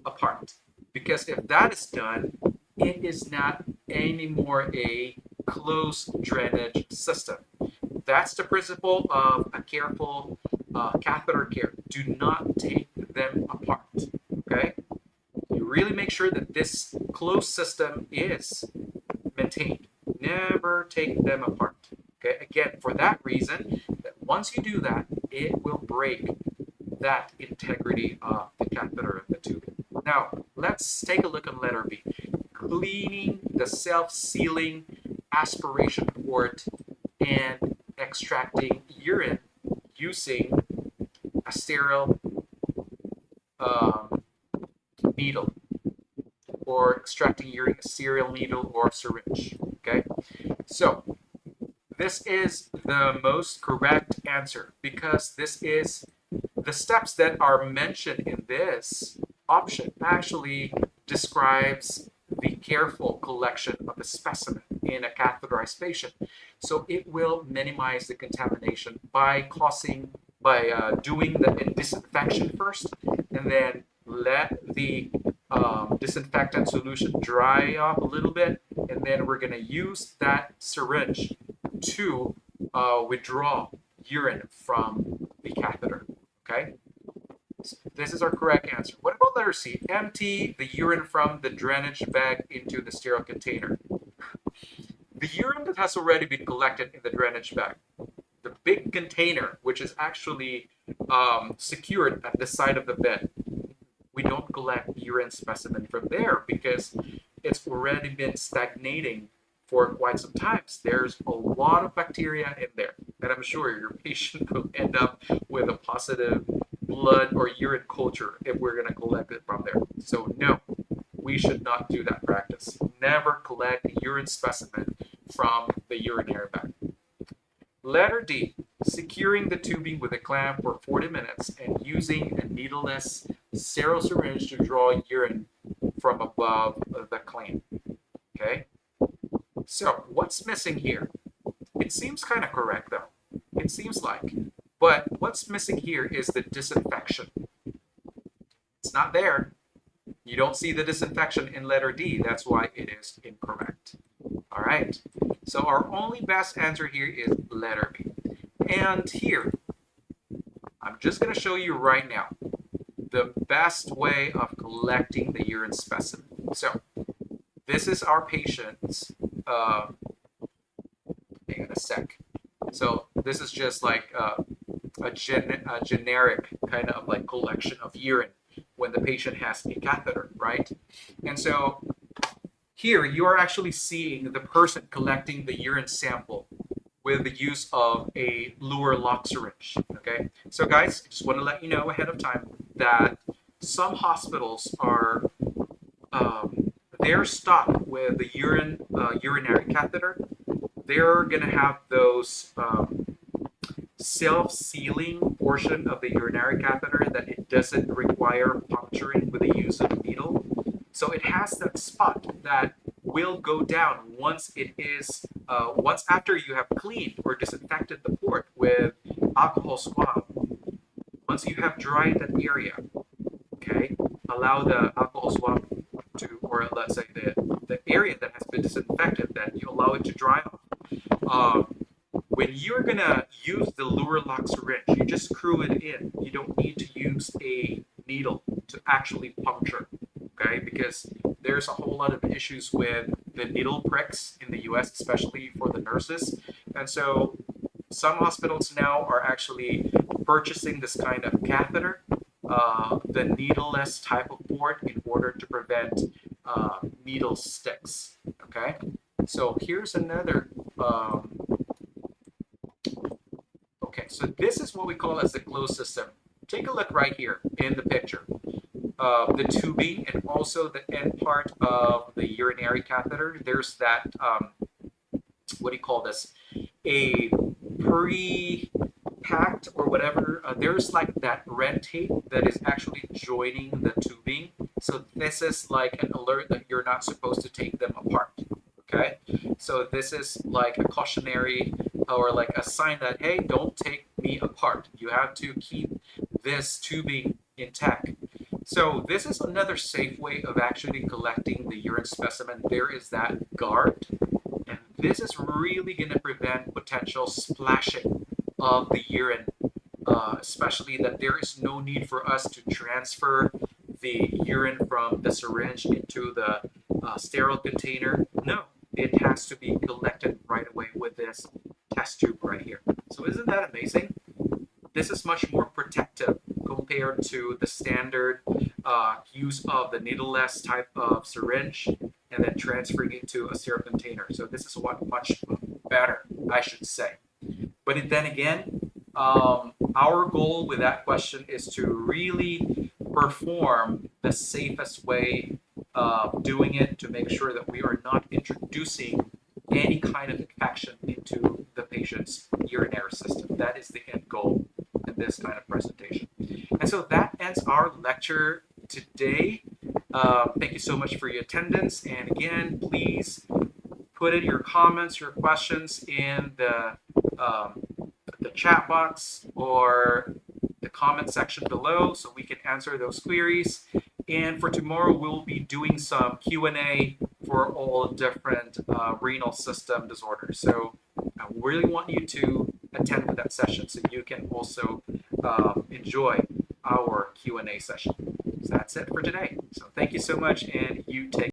apart, because if that is done, it is not anymore a closed drainage system. That's the principle of a careful catheter care. Do not take them apart, okay? You really make sure that this closed system is maintained. Never take them apart, okay? Again, for that reason, that once you do that, it will break that integrity of the catheter and the tubing. Now, let's take a look at letter B. Cleaning the self-sealing aspiration port and extracting urine using a sterile needle, or extracting urine a sterile needle or syringe. Okay, so this is the most correct answer, because this is the steps that are mentioned in this option actually describes the careful collection of the specimen in a catheterized patient. So it will minimize the contamination by doing the disinfection first, and then let the disinfectant solution dry off a little bit, and then we're going to use that syringe to withdraw urine from the catheter. Okay, so this is our correct answer. What about letter C? Empty the urine from the drainage bag into the sterile container. The urine that has already been collected in the drainage bag, the big container, which is actually secured at the side of the bed, we don't collect urine specimen from there because it's already been stagnating for quite some time. There's a lot of bacteria in there, and I'm sure your patient will end up with a positive blood or urine culture if we're going to collect it from there. So no, we should not do that practice. Never collect urine specimen from the urinary bag. Letter D, securing the tubing with a clamp for 40 minutes and using a needleless sterile syringe to draw urine from above the clamp. Okay, so what's missing here? It seems kind of correct though. It seems like. But what's missing here is the disinfection. It's not there. You don't see the disinfection in letter D. That's why it is incorrect. All right. So our only best answer here is letter B. And here, I'm just going to show you right now the best way of collecting the urine specimen. So this is our patient's, hang on a sec. So this is just like a generic kind of like collection of urine when the patient has a catheter, right? And so here you are actually seeing the person collecting the urine sample with the use of a luer lock syringe, okay? So guys, I just want to let you know ahead of time that some hospitals are, they're stocked with the urinary catheter. They're gonna have those self-sealing portion of the urinary catheter that it doesn't require puncturing with the use of a needle. So it has that spot that will go down once it is, once after you have cleaned or disinfected the port with alcohol swab. Once you have dried that area, okay, allow the alcohol swab to, or let's say the area that has been disinfected, that you allow it to dry off. When you're gonna use the luer lock syringe, you just screw it in. You don't need to use a needle to actually puncture, okay? Because there's a whole lot of issues with the needle pricks in the US, especially for the nurses. And so some hospitals now are actually purchasing this kind of catheter, the needleless type of port, in order to prevent needle sticks, okay? So here's another, okay, so this is what we call as the closed system. Take a look right here in the picture. The tubing and also the end part of the urinary catheter. There's that, what do you call this? A pre-packed or whatever. There's like that red tape that is actually joining the tubing. So this is like an alert that you're not supposed to take them apart. Okay, so this is like a cautionary or like a sign that, hey, don't take me apart. You have to keep this tubing intact. So this is another safe way of actually collecting the urine specimen. There is that guard, and this is really going to prevent potential splashing of the urine, especially that there is no need for us to transfer the urine from the syringe into the sterile container. No, it has to be collected right away with this test tube right here. So isn't that amazing? This is much more protective compared to the standard use of the needleless type of syringe and then transferring it to a sterile container. So this is much better, I should say. But then again, our goal with that question is to really perform the safest way of doing it, to make sure that we are not introducing any kind of infection into the patient's urinary system. That is the end goal in this kind of presentation. And so that ends our lecture today. Thank you so much for your attendance. And again, please put in your comments, your questions in the chat box or the comment section below so we can answer those queries. And for tomorrow, we'll be doing some Q&A for all different renal system disorders. So I really want you to attend to that session so you can also enjoy our Q&A session. So that's it for today. So thank you so much, and you take